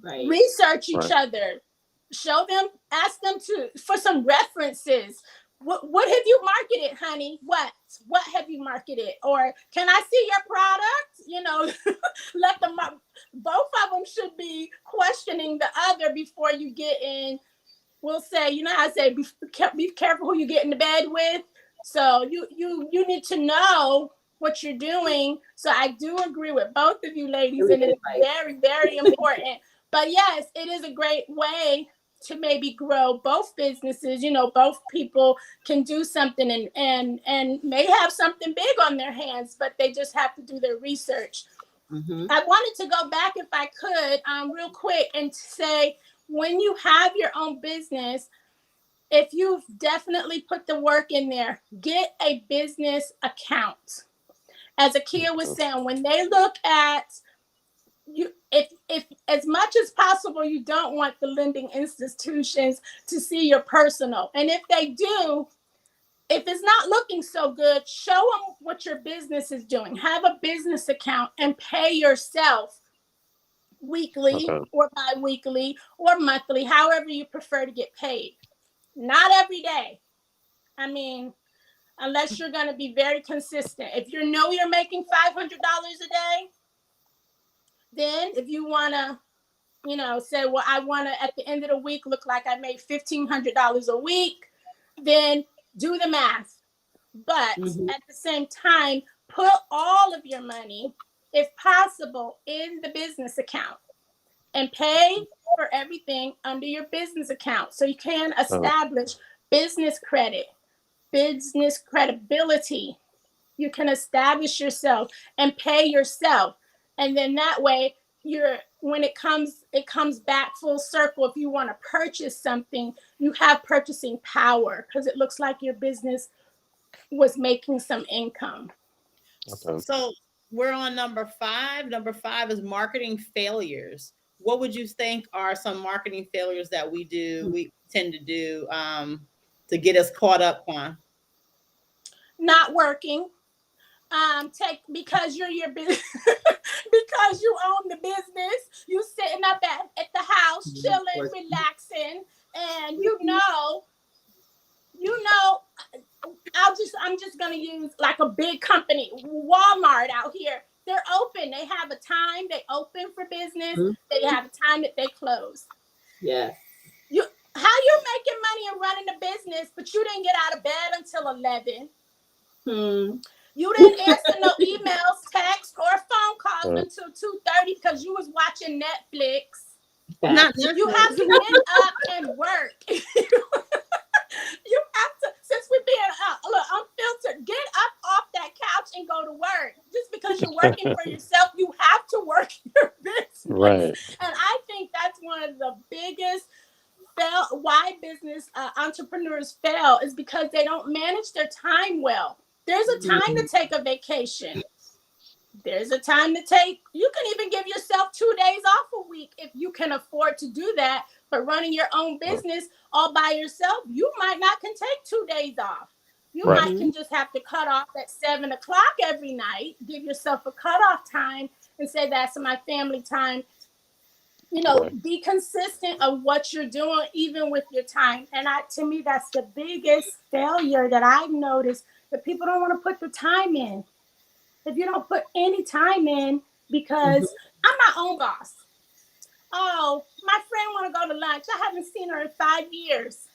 Right. Research each Right. other. Show them, ask them for some references. What have you marketed, honey? What have you marketed? Or can I see your product? Let them. Both of them should be questioning the other before you get in. We'll say, I say, be careful who you get into bed with. So you need to know what you're doing. So I do agree with both of you ladies, Really and good it's advice. very, very important. But yes, it is a great way to maybe grow both businesses. Both people can do something and may have something big on their hands, but they just have to do their research. I wanted to go back, if I could, real quick, and say, when you have your own business, if you've definitely put the work in there, get a business account. As Akia was saying, when they look at you, if as much as possible, you don't want the lending institutions to see your personal. And if they do, if it's not looking so good, show them what your business is doing. Have a business account and pay yourself weekly Okay. or bi-weekly or monthly, however you prefer to get paid. Not every day. I mean, unless you're going to be very consistent. If you know you're making $500 a day, then if you want to say, well, I want to at the end of the week look like I made $1,500 a week, then do the math. But at the same time, put all of your money, if possible, in the business account and pay for everything under your business account so you can establish business credit, business credibility. You can establish yourself and pay yourself. And then that way when it comes back full circle. If you want to purchase something, you have purchasing power because it looks like your business was making some income. Okay. So we're on number 5. Number 5 is marketing failures. What would you think are some marketing failures that we tend to do to get us caught up on? Not working. Because you're your business, because you own the business, you sitting up at the house, chilling, relaxing, and I'm just gonna use like a big company, Walmart out here. They're open. They have a time they open for business. They have a time that they close. Yes. How you making money and running the business, but you didn't get out of bed until 11? You didn't answer no emails, text, or phone calls until 2:30 because you was watching Netflix. You have to get up and work. You have to, since we're being unfiltered, get up off that couch and go to work. Just because you're working for yourself, you have to work your business. Right. And I think that's one of the biggest why business entrepreneurs fail is because they don't manage their time well. There's a time to take a vacation. There's a time to you can even give yourself 2 days off a week if you can afford to do that. But running your own business all by yourself, you might not can take 2 days off. You might can just have to cut off at 7 o'clock every night. Give yourself a cutoff time and say that's my family time. Be consistent of what you're doing, even with your time. And to me, that's the biggest failure that I've noticed, that people don't want to put the time in. If you don't put any time in, because I'm my own boss. Oh, my friend want to go to lunch. I haven't seen her in 5 years.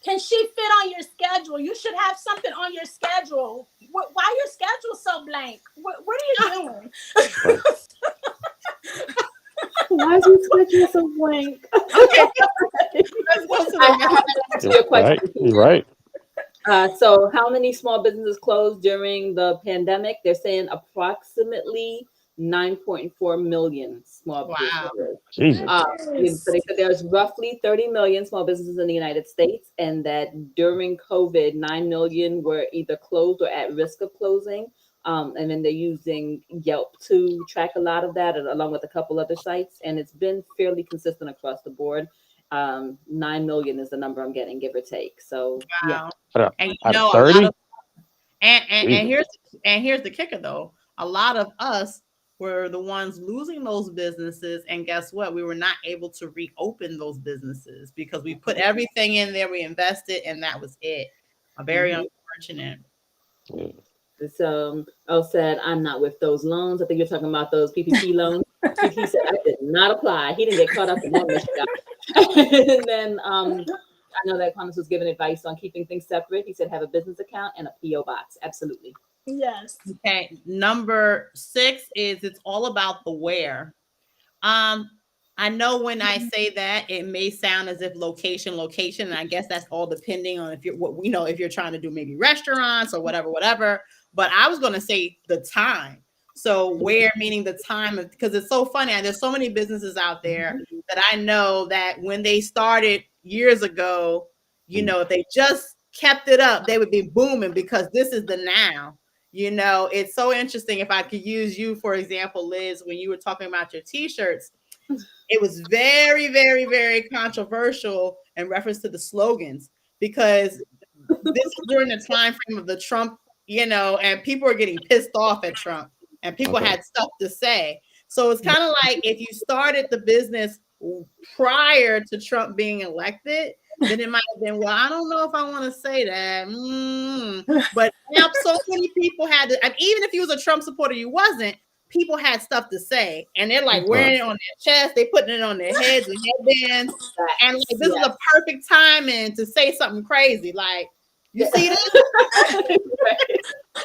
Can she fit on your schedule? You should have something on your schedule. Why your schedule so blank? What are you doing? Why is your schedule so blank? Okay. I have to answer your question. You're right. So how many small businesses closed during the pandemic? They're saying approximately 9.4 million small businesses. Jesus. So they said there's roughly 30 million small businesses in the United States, and that during COVID, 9 million were either closed or at risk of closing. And then they're using Yelp to track a lot of that, along with a couple other sites. And it's been fairly consistent across the board. 9 million is the number I'm getting, give or take. So wow. Yeah. And a 30? lot of and here's the kicker though. A lot of us were the ones losing those businesses, and guess what? We were not able to reopen those businesses because we put everything in there, we invested, and that was it. Very unfortunate. Elle said, I'm not with those loans. I think you're talking about those PPP loans. He said, I did not apply. He didn't get caught up in that mess. And then I know that Thomas was giving advice on keeping things separate. He said, have a business account and a PO box. Absolutely. Yes. Okay. Number 6 is it's all about the where. I know when I say that, it may sound as if location, and I guess that's all depending on if you're trying to do maybe restaurants or whatever. But I was going to say the time. So where, meaning the time, because it's so funny. There's so many businesses out there that I know that when they started years ago, if they just kept it up, they would be booming because this is the now. It's so interesting. If I could use you, for example, Liz, when you were talking about your t-shirts, it was very, very, very controversial in reference to the slogans, because this is during the time frame of the Trump, and people are getting pissed off at Trump, and people had stuff to say. So it's kind of like if you started the business prior to Trump being elected, then it might have been, well, I don't know if I want to say that. But now so many people had to, and even if you was a Trump supporter, you wasn't, people had stuff to say, and they're like Right. wearing it on their chest, they putting it on their heads and headbands, and like this is Yes. a perfect timing to say something crazy, like, you Yeah. see this?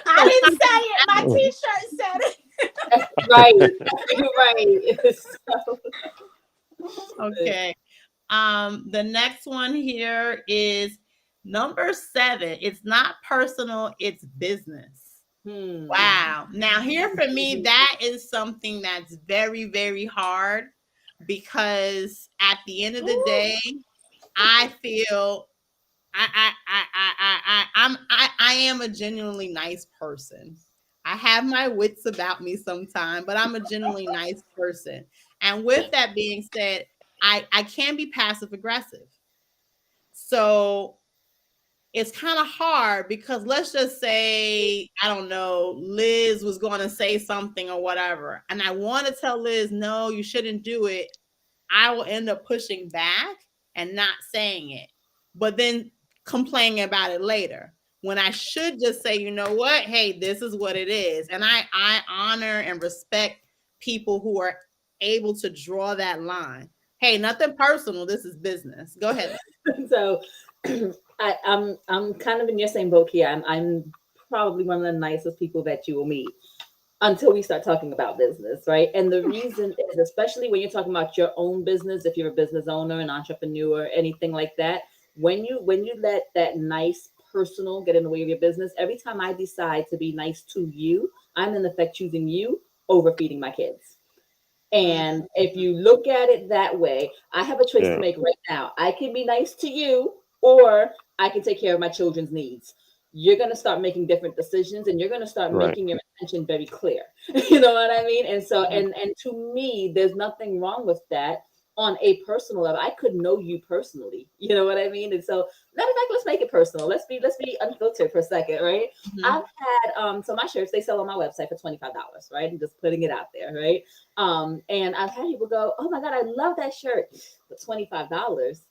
I So didn't say something it. My T-shirt said it. Right. Right. So, okay. The next one here is number 7. It's not personal, it's business. Wow. Now, here for me, that is something that's very, very hard because at the end of the day, I feel I am a genuinely nice person. I have my wits about me sometimes, but I'm a genuinely nice person. And with that being said, I can be passive aggressive. So it's kind of hard because let's just say, I don't know, Liz was going to say something or whatever. And I want to tell Liz, no, you shouldn't do it. I will end up pushing back and not saying it, but then complaining about it later. When I should just say, you know what? Hey, this is what it is. And I honor and respect people who are able to draw that line. Hey, nothing personal. This is business. Go ahead. so I'm kind of in your same boat here. I'm probably one of the nicest people that you will meet until we start talking about business, right? And the reason is, especially when you're talking about your own business, if you're a business owner, an entrepreneur, anything like that, when you let that nice personal get in the way of your business, every time I decide to be nice to you, I'm in effect choosing you over feeding my kids. And if you look at it that way, I have a choice to Yeah. make right now. I can be nice to you, or I can take care of my children's needs. You're going to start making different decisions, and you're going to start Right. making your intention very clear. You know what I mean? And so, and to me, there's nothing wrong with that on a personal level. I could know you personally. You know what I mean? And so, matter of fact, let's make it personal. Let's be unfiltered for a second, right? Mhm. I've had so my shirts, they sell on my website for $25, right? I'm just putting it out there, right? And I've had people go, "Oh my God, I love that shirt for $25."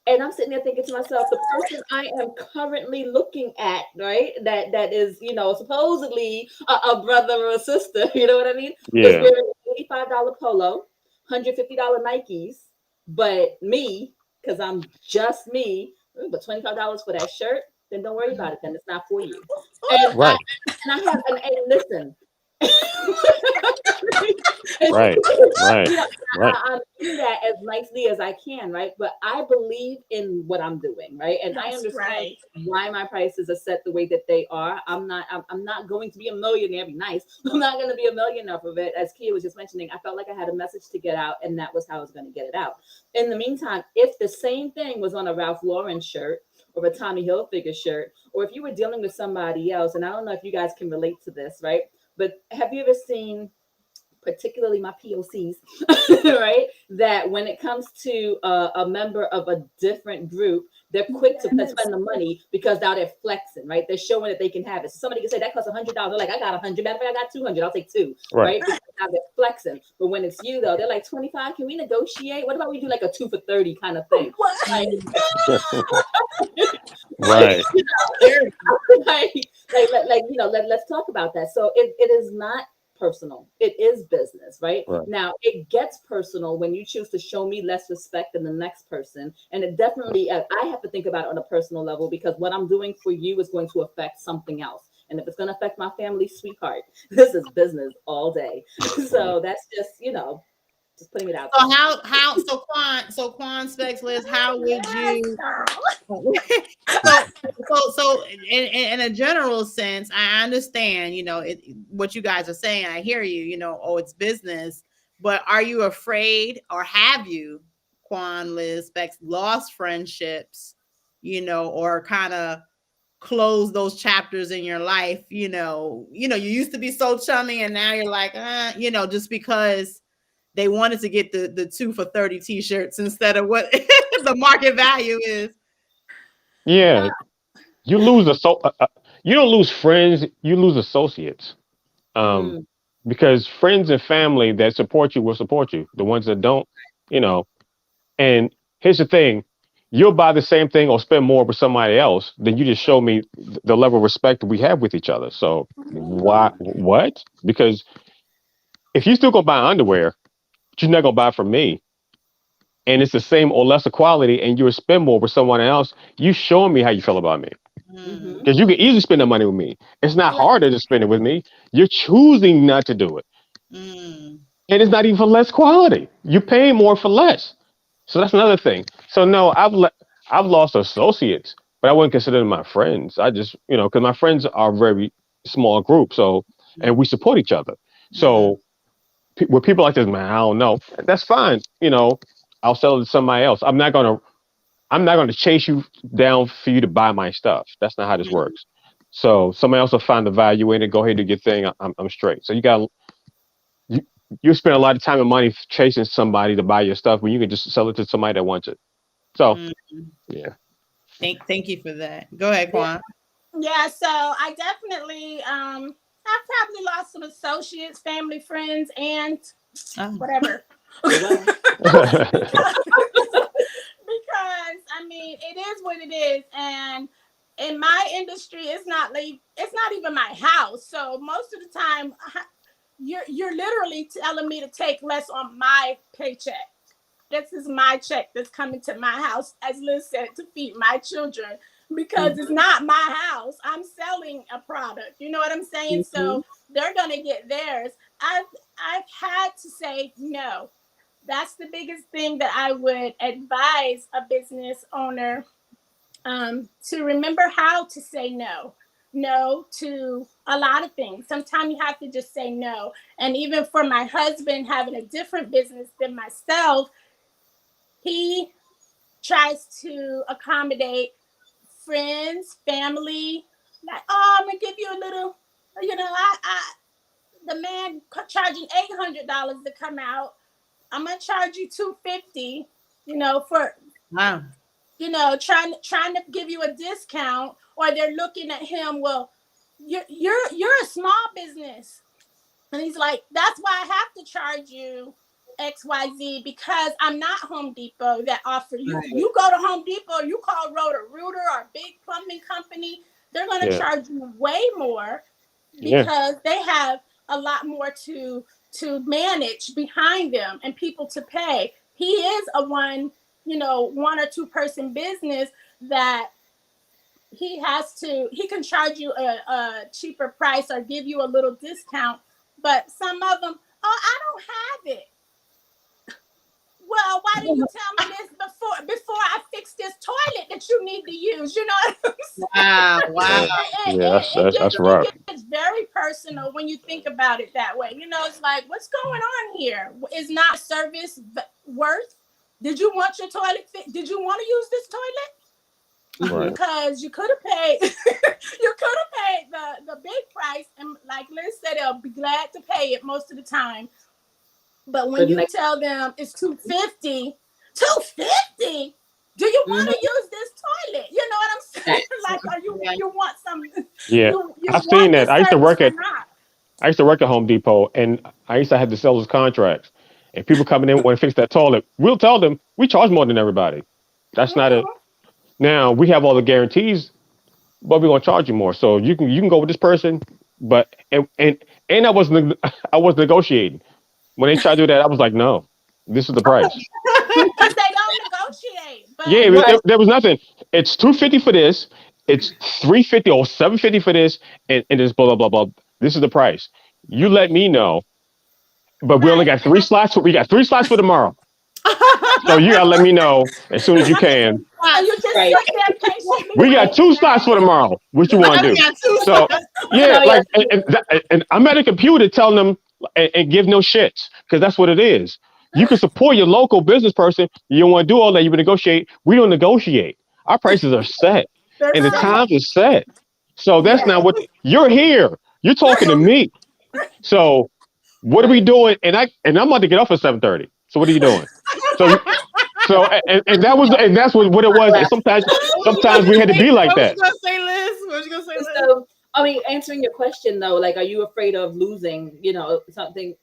And I'm sitting there thinking to myself, the person I am currently looking at, right? That is, supposedly a brother or a sister, you know what I mean? Is Yeah. wearing an $85 polo, $150 Nikes, but me, because I'm just me, but $25 for that shirt, then don't worry about it. Then it's not for you. And I Right. and I have and listen. Right. Right. you know, Right. I'm doing that as nicely as I can, right? But I believe in what I'm doing, right? And I That's understand right. why my prices are set the way that they are. I'm not going to be a millionaire. Be nice. I'm not going to be a millionaire of it. As Kia was just mentioning, I felt like I had a message to get out, and that was how I was going to get it out. In the meantime, if the same thing was on a Ralph Lauren shirt or a Tommy Hilfiger shirt, or if you were dealing with somebody else, and I don't know if you guys can relate to this, right? But have you ever seen, particularly my POCs, right? That when it comes to a member of a different group, they're quick to spend the money because now they're flexing, right? They're showing that they can have it. So somebody can say that costs $100. They're like, I got 100. Matter of fact, I got 200. I'll take two, Right. right? Because now they're flexing. But when it's you though, they're like 25. Can we negotiate? What about we do like a 2 for 30 kind of thing? What? Like, like, Right. like, let's talk about that. So it is not personal. It is business, right? Right. Now, it gets personal when you choose to show me less respect than the next person. And it definitely, I have to think about it on a personal level because what I'm doing for you is going to affect something else. And if it's going to affect my family, sweetheart, this is business all day. So that's just, just putting it out So there. Quan Specs Liz, how would Yes, you girl. so so in a general sense, I understand, what you guys are saying. I hear you, oh, it's business, but are you afraid or have you, Quan, Liz, Specs, lost friendships, or kind of close those chapters in your life, you used to be so chummy and now you're like, just because they wanted to get the 2 for 30 t-shirts instead of what the market value is. Yeah. You lose you don't lose friends, you lose associates. Um, Mm, because friends and family that support you will support you. The ones that don't, you know. And here's the thing: you'll buy the same thing or spend more with somebody else. Then you just show me the level of respect that we have with each other. So why? What? Because if you still gonna buy underwear, but you're not gonna buy from me, and it's the same or lesser quality, and you would spend more with someone else, you showing me how you feel about me. Mm, Because you can easily spend the money with me. It's not Right. harder to spend it with me. You're choosing not to do it. mm, And it's not even for less quality. You're paying more for less. So that's another thing. So no, I've lost associates, but I wouldn't consider them my friends. I just, because my friends are a very small group. So, and we support each other. mm, So with people like this, man, I don't know. That's fine. I'll sell it to somebody else. I'm not gonna chase you down for you to buy my stuff. That's not how this mm, works. So somebody else will find the value in it. Go ahead and do your thing. I'm straight. So you you spend a lot of time and money chasing somebody to buy your stuff when you can just sell it to somebody that wants it. So mm. yeah, Thank you for that. Go ahead, Yeah. Quan. Yeah, so I definitely I've probably lost some associates, family, friends, and Oh. whatever. Oh well. because because I mean it is what it is, and in my industry it's not even my house. So most of the time you're literally telling me to take less on my paycheck. This is my check that's coming to my house, as Liz said, to feed my children, because it's Mhm. not my house. I'm selling a product. You know what I'm saying? Mhm. So they're gonna get theirs. I've had to say no. That's the biggest thing that I would advise a business owner, to remember how to say no. No to a lot of things. Sometimes you have to just say no. And even for my husband having a different business than myself, he tries to accommodate friends, family. Like, oh, I'm gonna give you a little, the man charging $800 to come out. I'm gonna charge you $250. For Wow. trying to give you a discount, or they're looking at him. Well, you're a small business. And he's like, that's why I have to charge you XYZ, because I'm not Home Depot that offer you. Right. You go to Home Depot, you call Rotor Rooter or a big plumbing company, they're going to yeah, charge you way more yeah, because they have a lot more to manage behind them and people to pay. He is a one or two person business that he can charge you a cheaper price or give you a little discount, but some of them, oh, I don't have it. Well, why didn't you tell me this before I fix this toilet that you need to use? You know what I'm saying? Wow. Wow. yeah, yeah. That's It rough. gets very personal when you think about it that way. It's like, what's going on here? Is not service worth? Did you want your toilet Did you want to use this toilet? Right. Mhm. Because you could have paid the big price, and like Liz said, they'll be glad to pay it most of the time. But For when the you next. tell them it's 250, 250, do you want Mhm. to use this toilet? You know what I'm saying? Facts. Like, are Yeah. you want some, Yeah, you I've want seen the that. service or not? I used to work at Home Depot, and I used to have to sell those contracts. And people coming in want to fix that toilet, we'll tell them we charge more than everybody. That's not it. Mm-hmm. Now we have all the guarantees, but we're gonna charge you more. So you can go with this person, but and I was negotiating. When they tried to do that, I was like, no, this is the price. Because they don't negotiate. Yeah, But Right. there was nothing. It's 250 for this. It's 350 or 750 for this, and it's blah blah blah blah. This is the price. You let me know, but we only right, got three slots. We got three slots for tomorrow. So you gotta let me know as soon as you can. and you just Right. sit there patiently We got two waiting, slots right? for tomorrow. What you want I to do? got two So spots. yeah, No, yeah. like and I'm at a computer telling them and give no shits because that's what it is. You can support your local business person. You don't want to do all that. You negotiate. We don't negotiate. Our prices are set, They're and the set. times are set. So that's Yeah. not what you're here. You're talking to me. So what are we Right. doing? And I'm about to get off at 7:30. So what are you doing? So and that was and that's what it was. And Right. sometimes we had to be like What was that. you gonna say, Liz? What was you gonna say, Liz? So, I mean, answering your question though, like, are you afraid of losing? Something.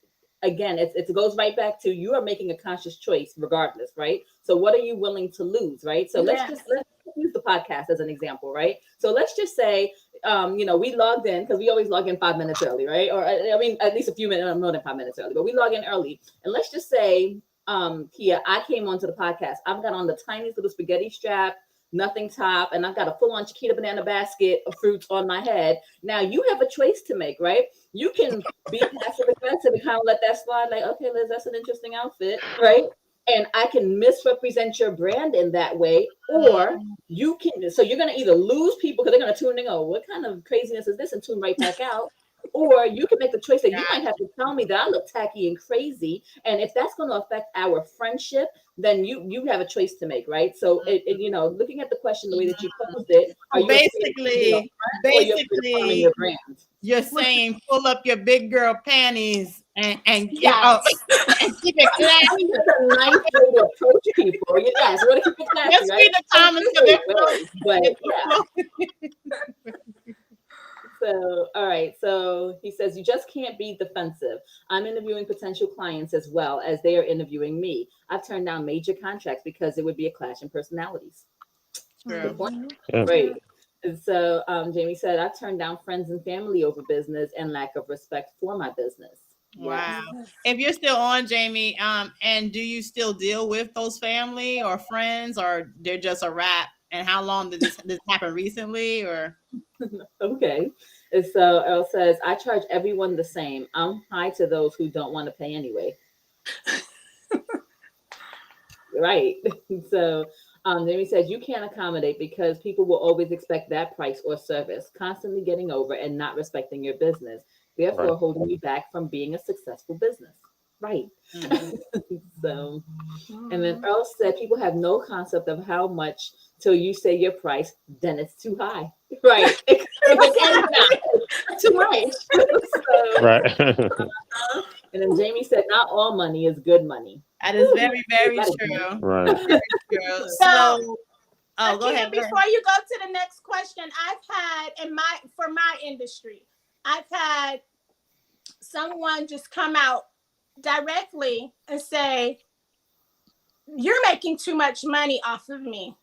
Again, it goes right back to you are making a conscious choice, regardless, right? So, what are you willing to lose, right? So, let's Yes. use the podcast as an example, right? So, let's just say we logged in because we always log in 5 minutes early, right? Or I mean, at least a few minutes, more than 5 minutes early, but we log in early. And let's just say, Kia, I came onto the podcast. I've got on the tiniest little spaghetti strap, nothing top, and I've got a full-on Chiquita banana basket of fruits on my head. Now you have a choice to make, right? You can be passive aggressive and kind of let that slide, like, okay, Liz, that's an interesting outfit, right? And I can misrepresent your brand in that way, or you can. So you're going to either lose people because they're going to tune in and go, what kind of craziness is this, and tune right back out. Or you can make the choice that you might have to tell me that I look tacky and crazy. And if that's going to affect our friendship, then you have a choice to make, right? So, looking at the question the way that you posed it, are you basically, your brand? You're saying pull up your big girl panties and Yes. and keep it classy. I mean, that's a nice way to approach people. Yes, we're going to keep it classy, Let's right? read the comments for this. But yeah. So, all right. So he says, you just can't be defensive. I'm interviewing potential clients as well as they are interviewing me. I've turned down major contracts because it would be a clash in personalities. Good point. Yeah. Right. And so Jamie said, I've turned down friends and family over business and lack of respect for my business. Wow. If you're still on, Jamie, and do you still deal with those family or friends, or they're just a wrap? And how long did this happen recently, or? Okay. And so Elle says, I charge everyone the same. I'm high to those who don't want to pay anyway. Right. So Jamie says, you can't accommodate because people will always expect that price or service, constantly getting over and not respecting your business, therefore holding you back from being a successful business. Right. So, and then Earl said, people have no concept of how much till you say your price, then it's too high. Right. Too much. So, Right. and then Jamie said, not all money is good money. That is very, very true. Right. Very true. So, go ahead. Before you go to the next question, I've had for my industry, I've had someone just come out directly and say, you're making too much money off of me.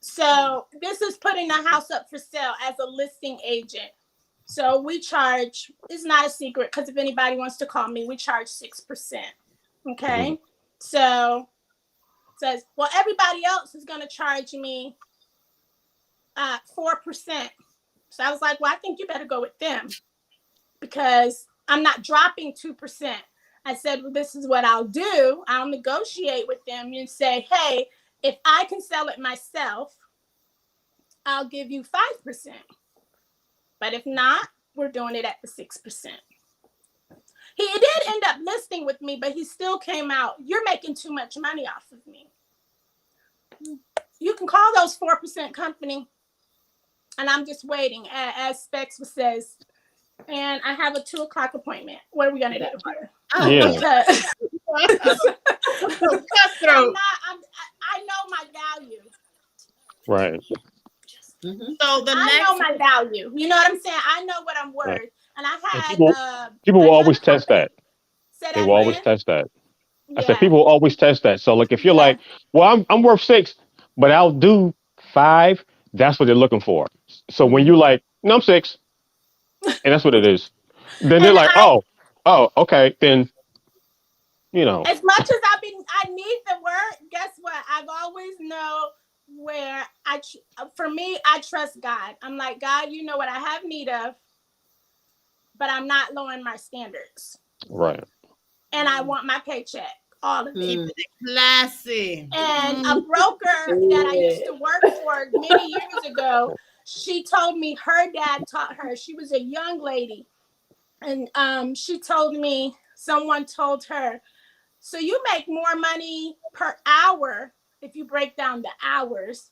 So this is putting the house up for sale as a listing agent. So we charge, it's not a secret because if anybody wants to call me, we charge 6%. Okay. So it says, well, everybody else is going to charge me 4%. So I was like, well, I think you better go with them because I'm not dropping 2%. I said, well, this is what I'll do. I'll negotiate with them and say, hey, if I can sell it myself, I'll give you 5%. But if not, we're doing it at the 6%. He did end up listing with me, but he still came out, you're making too much money off of me. You can call those 4% company. And I'm just waiting, as Specs says. And I have a 2:00 appointment. What are we going to do here? Yeah. Because Cutthroat. I know my value. Right. So I know my value. You know what I'm saying? I know what I'm worth. Right. And I had people will always test that. They will always test that. Yeah. I said people will always test that. So like if you're like, well, I'm worth 6, but I'll do 5, that's what they're looking for. So when you like, no, I'm 6, and that's what it is, then they're like, oh, okay, then As much as I need the word, guess what? I've always know where for me, I trust God. I'm like, God, you know what I have need of, but I'm not lowering my standards. Right. And I want my paycheck, all of it. Keep it classy. And a broker that I used to work for many years ago, she told me her dad taught her. She was a young lady. And she told me, someone told her, so you make more money per hour if you break down the hours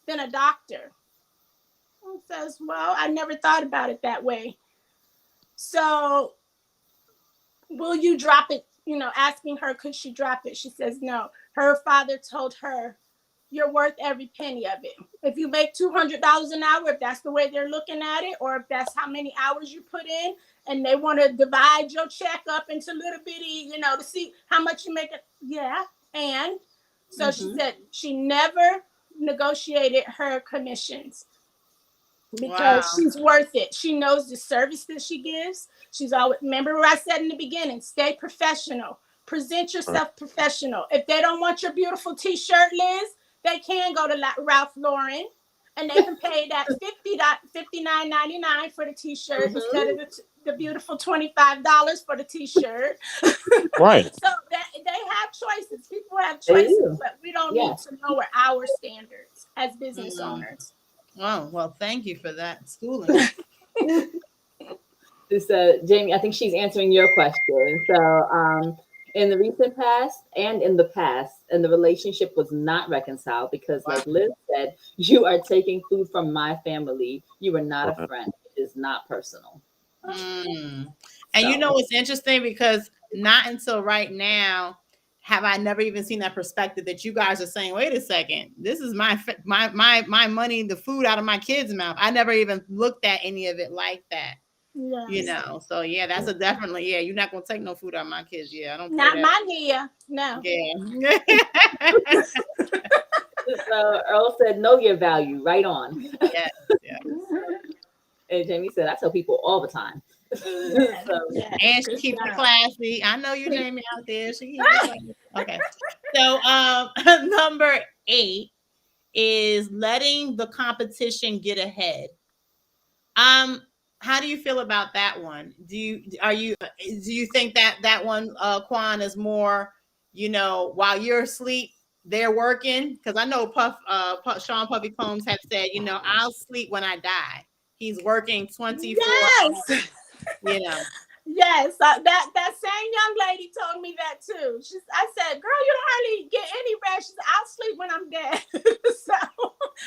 than a doctor. And says, well, I never thought about it that way. So will you drop it? Asking her, could she drop it? She says, no. Her father told her, you're worth every penny of it. If you make $200 an hour, if that's the way they're looking at it, or if that's how many hours you put in, and they want to divide your check up into little bitty, to see how much you make it. Yeah. And so she said she never negotiated her commissions. Wow. because she's worth it. She knows the service that she gives. She's always, remember what I said in the beginning, stay professional. Present yourself professional. If they don't want your beautiful t-shirt, Liz, they can go to Ralph Lauren and they can pay that $59.99 for the t-shirt instead of the beautiful $25 for the t-shirt. Right. So they have choices. People have They choices, do. but we don't Yeah. need to lower our standards as business owners. Oh, well, thank you for that schooling. So, Jamie, I think she's answering your question. So, in the recent past and in the past, and the relationship was not reconciled because, Wow. like Liz said, you are taking food from my family. You are not a friend. It is not personal. And So, you know what's interesting, because not until right now have I never even seen that perspective that you guys are saying, wait a second, this is my money, the food out of my kids' mouth. I never even looked at any of it like that. Yes. You know, so yeah, that's a definitely, yeah, you're not gonna take no food out of my kids. Yeah, I don't play Not that. my Nia. No. Yeah. so Earl said, know your value. Right on. Yes, yes. And Jamie said, I tell people all the time. Yes, So, yes. And she Good keeps it job. classy. I know you, Jamie, out there. She keeps it classy. Okay. So number 8 is letting the competition get ahead. How do you feel about that one? Do you think that one, Quan, is more, while you're asleep, they're working? Because I know Sean Puffy Combs had said, I'll sleep when I die. He's working 24 Yes. hours, you know. Yes, that same young lady told me that too. I said, "Girl, you don't hardly get any rest." She said, "I'll sleep when I'm dead." So,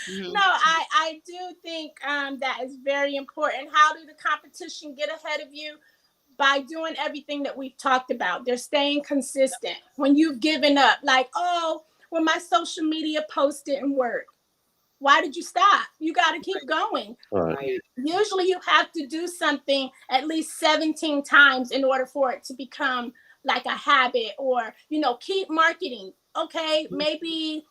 Mhm. no, I do think that is very important. How do the competition get ahead of you? By doing everything that we've talked about. They're staying consistent. When you've given up, like, oh, when my social media post didn't work, why did you stop? You got to keep going. right. Usually you have to do something at least 17 times in order for it to become like a habit, or keep marketing. Okay, maybe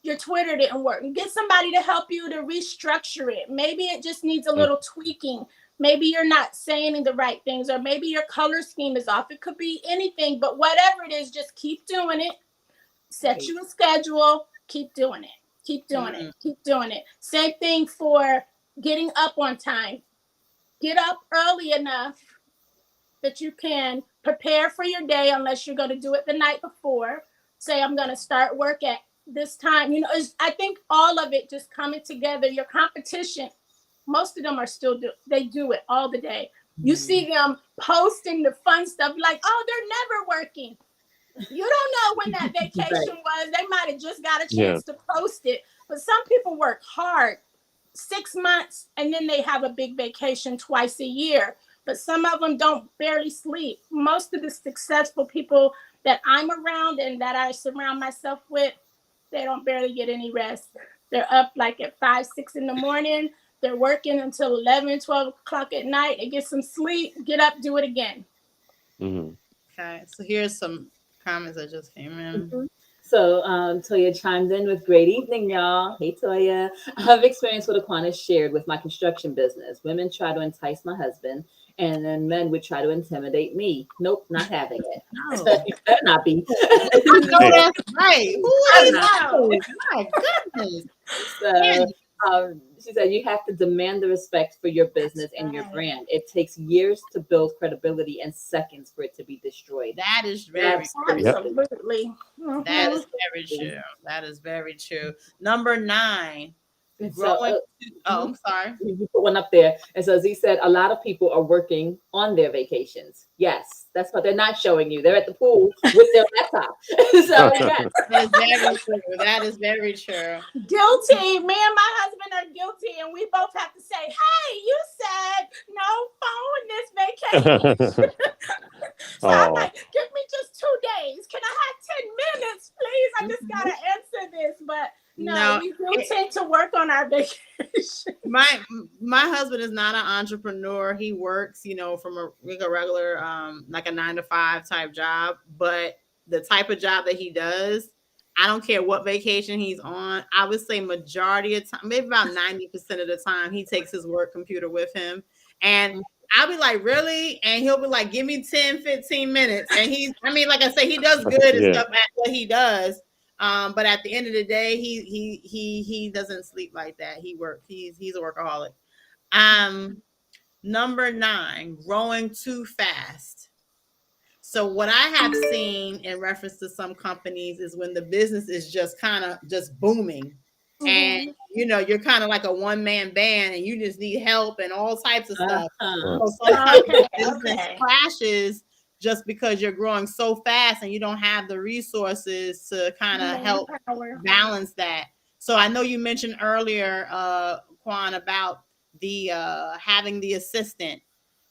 your Twitter didn't work, get somebody to help you to restructure it. Maybe it just needs a little tweaking. Maybe you're not saying the right things, or maybe your color scheme is off. It could be anything, but whatever it is, just keep doing it. Set Right. you a schedule, keep doing it. Keep doing it. Keep doing it. Same thing for getting up on time. Get up early enough that you can prepare for your day, unless you're going to do it the night before. Say, I'm going to start work at this time. I think all of it just coming together. Your competition, most of them are they do it all the day. You see them posting the fun stuff like, oh, they're never working. You don't know when that vacation was. They might have just got a chance to post it. But some people work hard 6 months and then they have a big vacation twice a year. But some of them don't barely sleep. Most of the successful people that I'm around and that I surround myself with, they don't barely get any rest. They're up like at 5, 6 in the morning. They're working until 11, 12 o'clock at night. They get some sleep, get up, do it again. Mm-hmm. Okay, so here's some comments that just came in. So, Toya chimes in with great evening, y'all. Hey, Toya. I've experienced what Aquana shared with my construction business. Women try to entice my husband, and then men would try to intimidate me. Nope, not having it. No. You better not be. I know that's right. Who is know. that? My goodness. So, she said, you have to demand the respect for your business and your brand. It takes years to build credibility and seconds for it to be destroyed. That is very Absolutely. That is very true. That is very true. Number 9. Growing. I'm sorry. You put one up there. And so Z said, a lot of people are working on their vacations. Yes, that's what they're not showing you. They're at the pool with their laptop. So, yes. That is very true. That is very true. Guilty. Me and my husband are guilty, and we both have to say, hey, you said no phone this vacation. So I'm like, give me just 2 days. Can I have 10 minutes, please? I just got to answer this. But no, we do tend to work on our vacation. My husband is not an entrepreneur. He works, from a regular, like a 9 to 5 type job. But the type of job that he does, I don't care what vacation he's on. I would say majority of time, maybe about 90% of the time, he takes his work computer with him. And I'll be like, really? And he'll be like, give me 10, 15 minutes. And I mean, like I say, he does good and Yeah. stuff at what he does. But at the end of the day, he doesn't sleep like that. He works. He's a workaholic. Number 9, growing too fast. So what I have seen in reference to some companies is when the business is just kind of just booming, and you're kind of like a one-man band and you just need help and all types of stuff. Uh-huh. So sometimes Okay, business crashes just because you're growing so fast and you don't have the resources to kind of help balance that. So I know you mentioned earlier, Quan, about the having the assistant,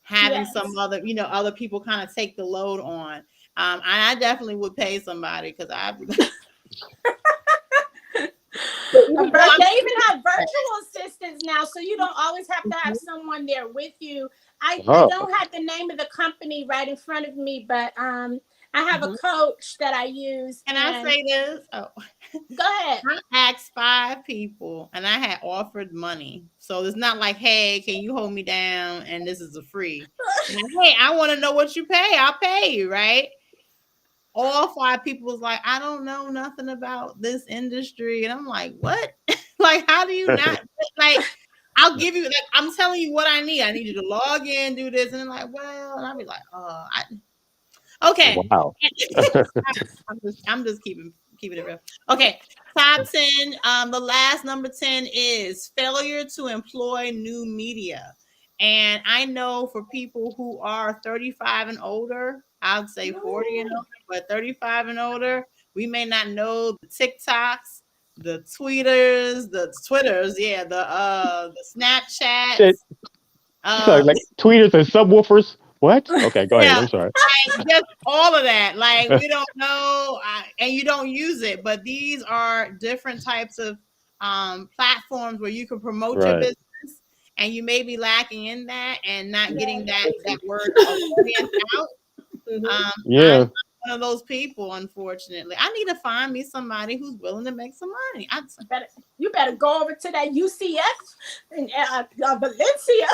having some other, other people kind of take the load on. I definitely would pay somebody because I. They even have virtual assistants now, so you don't always have to have someone there with you. I don't have the name of the company right in front of me, but I have a coach that I use. Can I say this? Oh, go ahead. I asked 5 people and I had offered money. So it's not like, hey, can you hold me down? And this is a free. Like, hey, I want to know what you pay. I'll pay you, right? All 5 people was like, I don't know nothing about this industry. And I'm like, what? Like, how do you not? Like, I'll give you, like, I'm telling you what I need. I need you to log in, do this. And they're like, well, and I'll be like, okay. Wow. I'm just keeping it real. Okay. Top 10. The last number 10 is failure to employ new media. And I know for people who are 35 and older, I'd say 40 and older, but 35 and older, we may not know the TikToks, the Twitters, yeah, the Snapchats. Like tweeters and subwoofers. What? Okay, go ahead. Yeah, I'm sorry. just all of that. Like, we don't know, and you don't use it, but these are different types of platforms where you can promote your Right. business, and you may be lacking in that and not getting that word out. Yeah. I'm one of those people, unfortunately. I need to find me somebody who's willing to make some money. You better go over to that UCF and Valencia.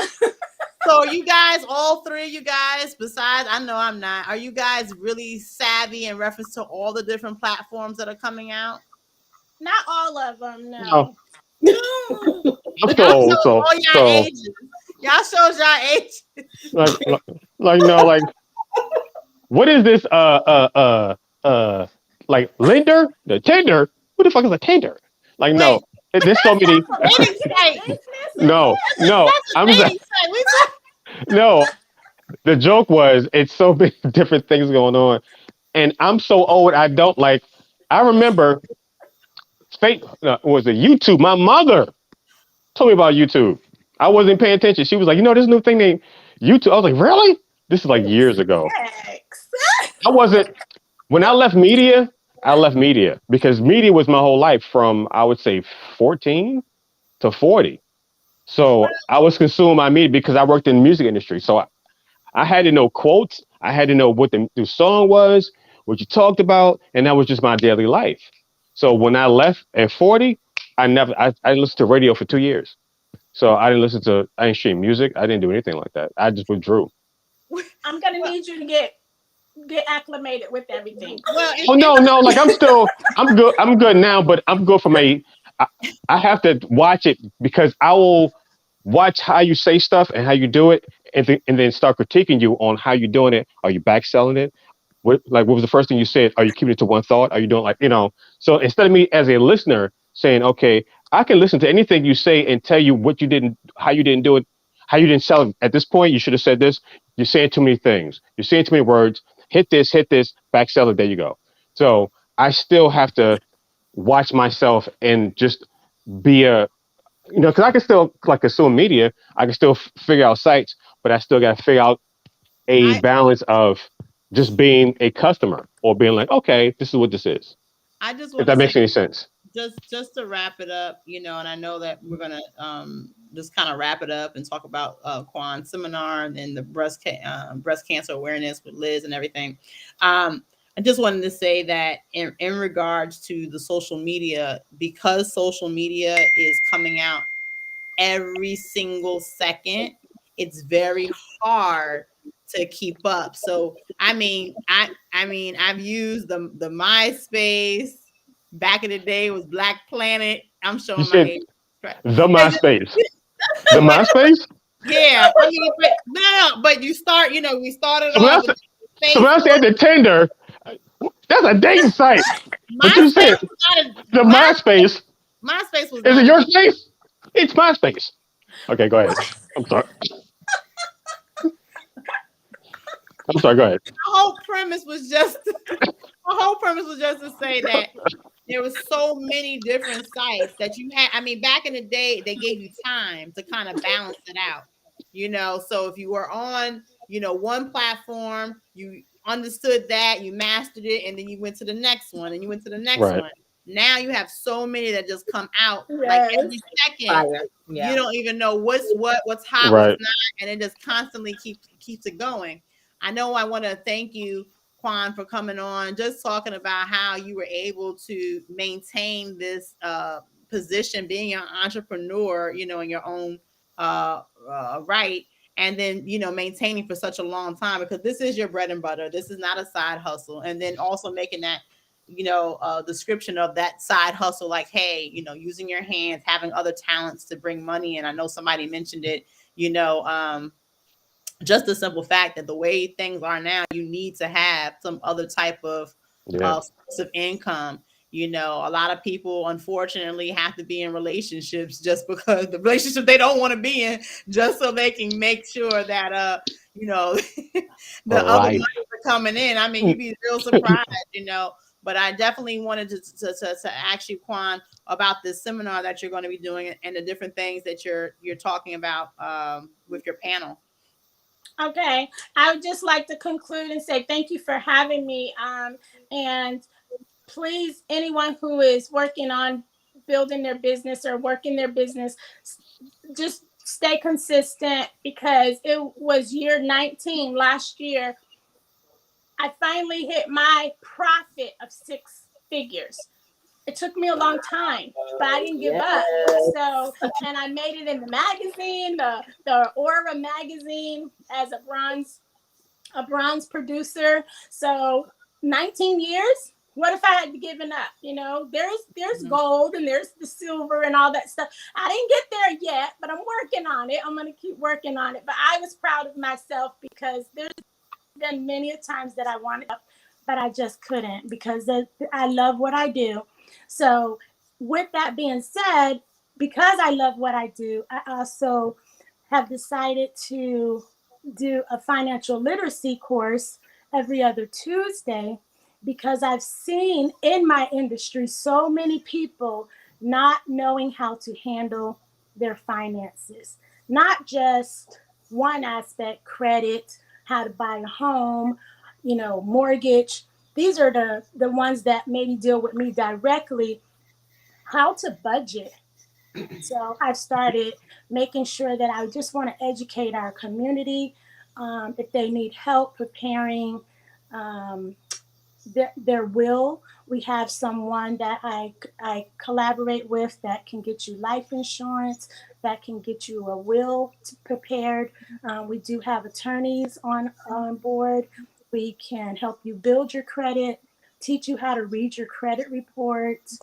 So you guys, all 3 of you guys, besides, I know I'm not, are you guys really savvy in reference to all the different platforms that are coming out? Not all of them, no. I'm still old, so Y'all shows y'all age. like no, like what is this? Like Linder, the Tinder. Who the fuck is a Tinder? Like no, there's so many. No, I'm just no. The joke was it's so many different things going on, and I'm so old. I don't like. I remember fake was it YouTube? My mother told me about YouTube. I wasn't paying attention. She was like, this new thing named YouTube. I was like, really? This is like years ago. I wasn't. When I left media because media was my whole life from I would say 14 to 40. So I was consuming my media because I worked in the music industry. So I had to know quotes. I had to know what the song was, what you talked about, and that was just my daily life. So when I left at 40, I listened to radio for 2 years. So I didn't stream music. I didn't do anything like that. I just withdrew. I'm gonna need you to get acclimated with everything. Well, no, like I'm good now, but I'm good from I have to watch it because I will watch how you say stuff and how you do it, and then start critiquing you on how you're doing it. Are you backselling it? What was the first thing you said? Are you keeping it to one thought? Are you doing So instead of me as a listener saying, okay, I can listen to anything you say and tell you what you didn't, how you didn't do it, how you didn't sell it. At this point, you should have said this. You're saying too many things. You're saying too many words. Hit this, backsell it. There you go. So I still have to watch myself and just be because I can still like consume media. I can still figure out sites, but I still got to figure out a balance of just being a customer or being like, okay, this is what this is. I just If want that to makes say, any sense. just to wrap it up, and I know that we're gonna just kind of wrap it up and talk about Quan's seminar and the breast cancer awareness with Liz and everything. I just wanted to say that in regards to the social media, because social media is coming out every single second, it's very hard to keep up. So I mean I've used the MySpace. Back in the day it was Black Planet. I'm You showing my said age. Right. the MySpace. The MySpace? Yeah, I mean, but no, but you start, we started So when I off with said, so when I Facebook. said the Tinder, that's a dating site. But you MySpace said was not a the MySpace. MySpace was Is it not a your space? It's MySpace. Okay, go ahead. I'm sorry. I'm sorry. Go ahead. whole premise was just the whole premise was just to say that there was so many different sites that you had. I mean, back in the day, they gave you time to kind of balance it out. So if you were on, one platform, you understood that, you mastered it, and then you went to the next one, and you went to the next Right. one. Now you have so many that just come out like Yes. every second. Fire. You Yeah. don't even know what's hot, what's Right. not, and it just constantly keeps it going. I know I want to thank you, Quan, for coming on, just talking about how you were able to maintain this position, being an entrepreneur, in your own right, and then maintaining for such a long time, because this is your bread and butter. This is not a side hustle, and then also making that description of that side hustle, like, hey, using your hands, having other talents to bring money in. I know somebody mentioned it, you know um just the simple fact that the way things are now, you need to have some other type of Yeah. source of income. A lot of people unfortunately have to be in relationships just because the relationship they don't want to be in, just so they can make sure that you know the other Right. money are coming in. I mean, you'd be real surprised. But I definitely wanted to ask you, Quan, about this seminar that you're going to be doing and the different things that you're talking about with your panel. Okay, I would just like to conclude and say thank you for having me. And please, anyone who is working on building their business or working their business, just stay consistent, because it was year 19 last year. I finally hit my profit of 6 figures. It took me a long time, but I didn't give Yes. up. So, and I made it in the magazine, the Aura magazine, as a bronze producer. So 19 years. What if I had given up? There's Mhm. gold and there's the silver and all that stuff. I didn't get there yet, but I'm working on it. I'm gonna keep working on it. But I was proud of myself, because there's been many times that I wanted to, but I just couldn't, because I love what I do. So, with that being said, because I love what I do, I also have decided to do a financial literacy course every other Tuesday, because I've seen in my industry so many people not knowing how to handle their finances, not just one aspect, credit, how to buy a home, mortgage. These are the ones that maybe deal with me directly, how to budget. So I've started making sure that I just want to educate our community, if they need help preparing um, their will. We have someone that I collaborate with that can get you life insurance, that can get you a will prepared. We do have attorneys on board. We can help you build your credit, teach you how to read your credit reports,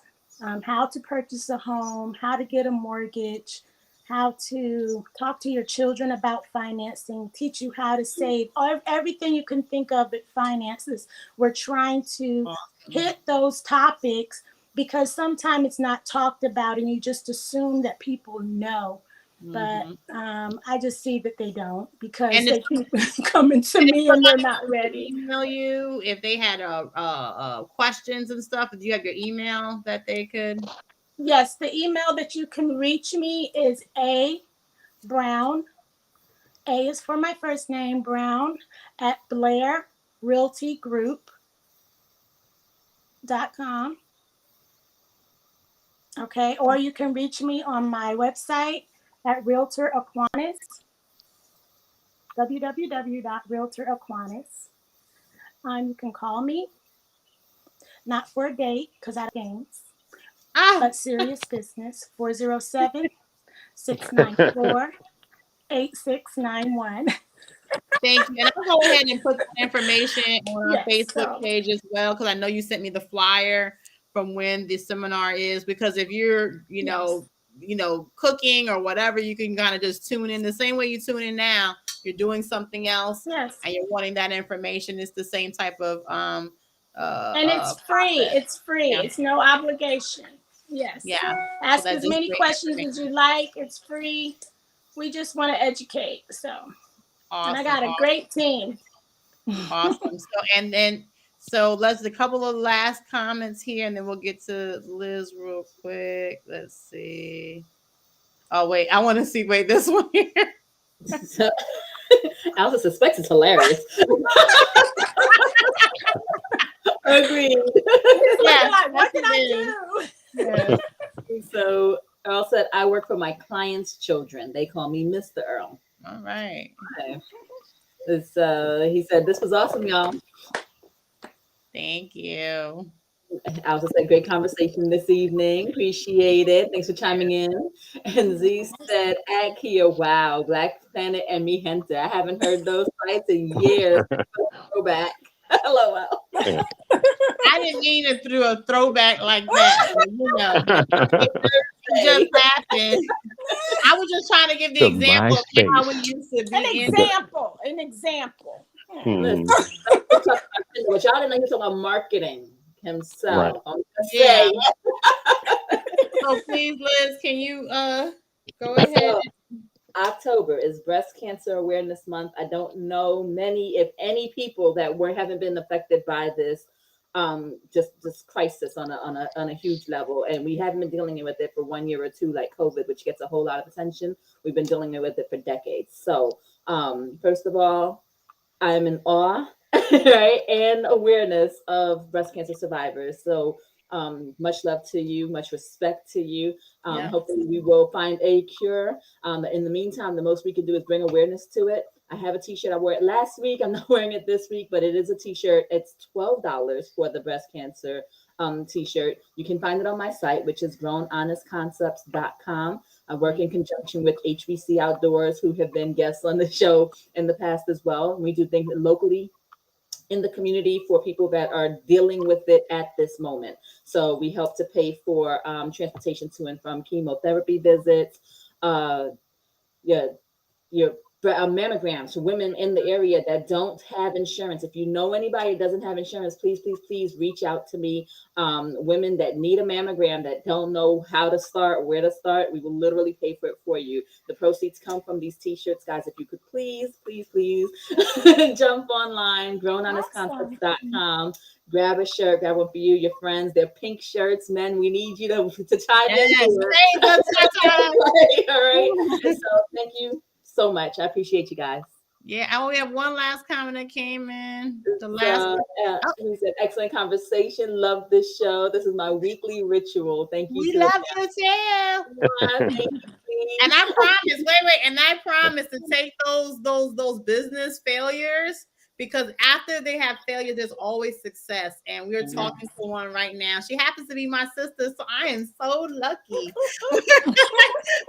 how to purchase a home, how to get a mortgage, how to talk to your children about financing, teach you how to save, everything you can think of with finances. We're trying to Awesome. hit those topics, because sometimes it's not talked about and you just assume that people know. But Mhm. I just see that they don't, because And if they keep coming to and if me and they're somebody not wants to ready. email you, if they had questions and stuff, do you have your email that they could? Yes, the email that you can reach me is A Brown. A is for my first name, Brown, at BlairRealtyGroup.com. Okay, or you can reach me on my website at Realtor Aquinas, www.realtoraquinas. You can call me. not for a date because I games, Ah, but serious business. 407-694-8691. thank you. And I'll go ahead and put that information on our Yes. Facebook So page as well, because I know you sent me the flyer from when the seminar is. Because if you're, yes. cooking or whatever, you can kind of just tune in the same way you tune in now. You're doing something else Yes. and you're wanting that information. It's the same type of And it's free. process. It's free. Yeah, It's no obligation. Yes. yeah. So Ask that's as just many great questions as information. you like. It's free. We just want to educate. So, and I Awesome, got a great team. awesome. So let's a couple of last comments here, and then we'll get to Liz real quick. Let's see. Oh wait, I want to see. Wait, this one here. So, Alpha suspects it's hilarious. Agreed. Yes, Like, what yes, did I it is. do? Yes. So Earl said, I work for my clients' children. They call me Mr. Earl. All right. Okay. He said, this was awesome, y'all. Thank you. Alpha said, great conversation this evening. Appreciate it. Thanks for chiming in. And Z said, at Kia, wow, Black Planet and Mi Gente. I haven't heard those fights in years. Throwback. LOL. Yeah. I didn't mean to throw a throwback like that. It just happened. I was just trying to give the To example of how we MySpace. used to An be in. example. An example. Listen, Hmm. what y'all didn't know, he was talking about marketing Right. himself. I'm just Yeah. saying. So please, Liz, can you go ahead? October is Breast Cancer Awareness Month. I don't know many, if any, people that haven't been affected by this just crisis on a huge level, and we haven't been dealing with it for 1 year or two like COVID, which gets a whole lot of attention. We've been dealing with it for decades. So first of all, I'm in awe, right, and awareness of breast cancer survivors. So much love to you, much respect to you. Yeah. Hopefully we will find a cure. In the meantime, the most we can do is bring awareness to it. I have a t-shirt. I wore it last week. I'm not wearing it this week, but it is a t-shirt. It's $12 for the breast cancer t-shirt. You can find it on my site, which is grownhonestconcepts.com. I work in conjunction with HBC Outdoors, who have been guests on the show in the past as well. We do things locally in the community for people that are dealing with it at this moment. So we help to pay for transportation to and from chemotherapy visits, yeah, your mammograms for women in the area that don't have insurance. If you know anybody that doesn't have insurance, please, please, please reach out to me. Women that need a mammogram that don't know how to start, where to start, we will literally pay for it for you. The proceeds come from these t-shirts, guys. If you could please, please, please jump online, grownhonestconcepts.com. Grab a shirt, grab one for you, your friends. They're pink shirts, men. We need you to chime in. Yes, All right. So thank you so much. I appreciate you guys. yeah. I only have one last comment that came in. The last He said, excellent conversation. Love this show. This is my weekly ritual. Thank you. we to love you too. Thank you, please. And I promise, wait, and I promise to take those business failures, because after they have failure, there's always success. And we're talking to one right now. She happens to be my sister, so I am so lucky.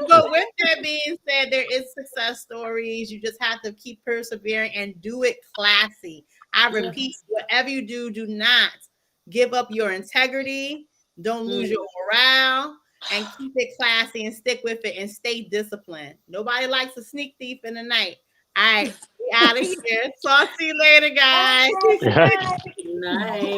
But with that being said, there is success stories. You just have to keep persevering and do it classy. I repeat, whatever you do, do not give up your integrity. Don't lose your morale. And keep it classy and stick with it and stay disciplined. Nobody likes a sneak thief in the night. All right, we out of here. Talk to you later, guys. Nice.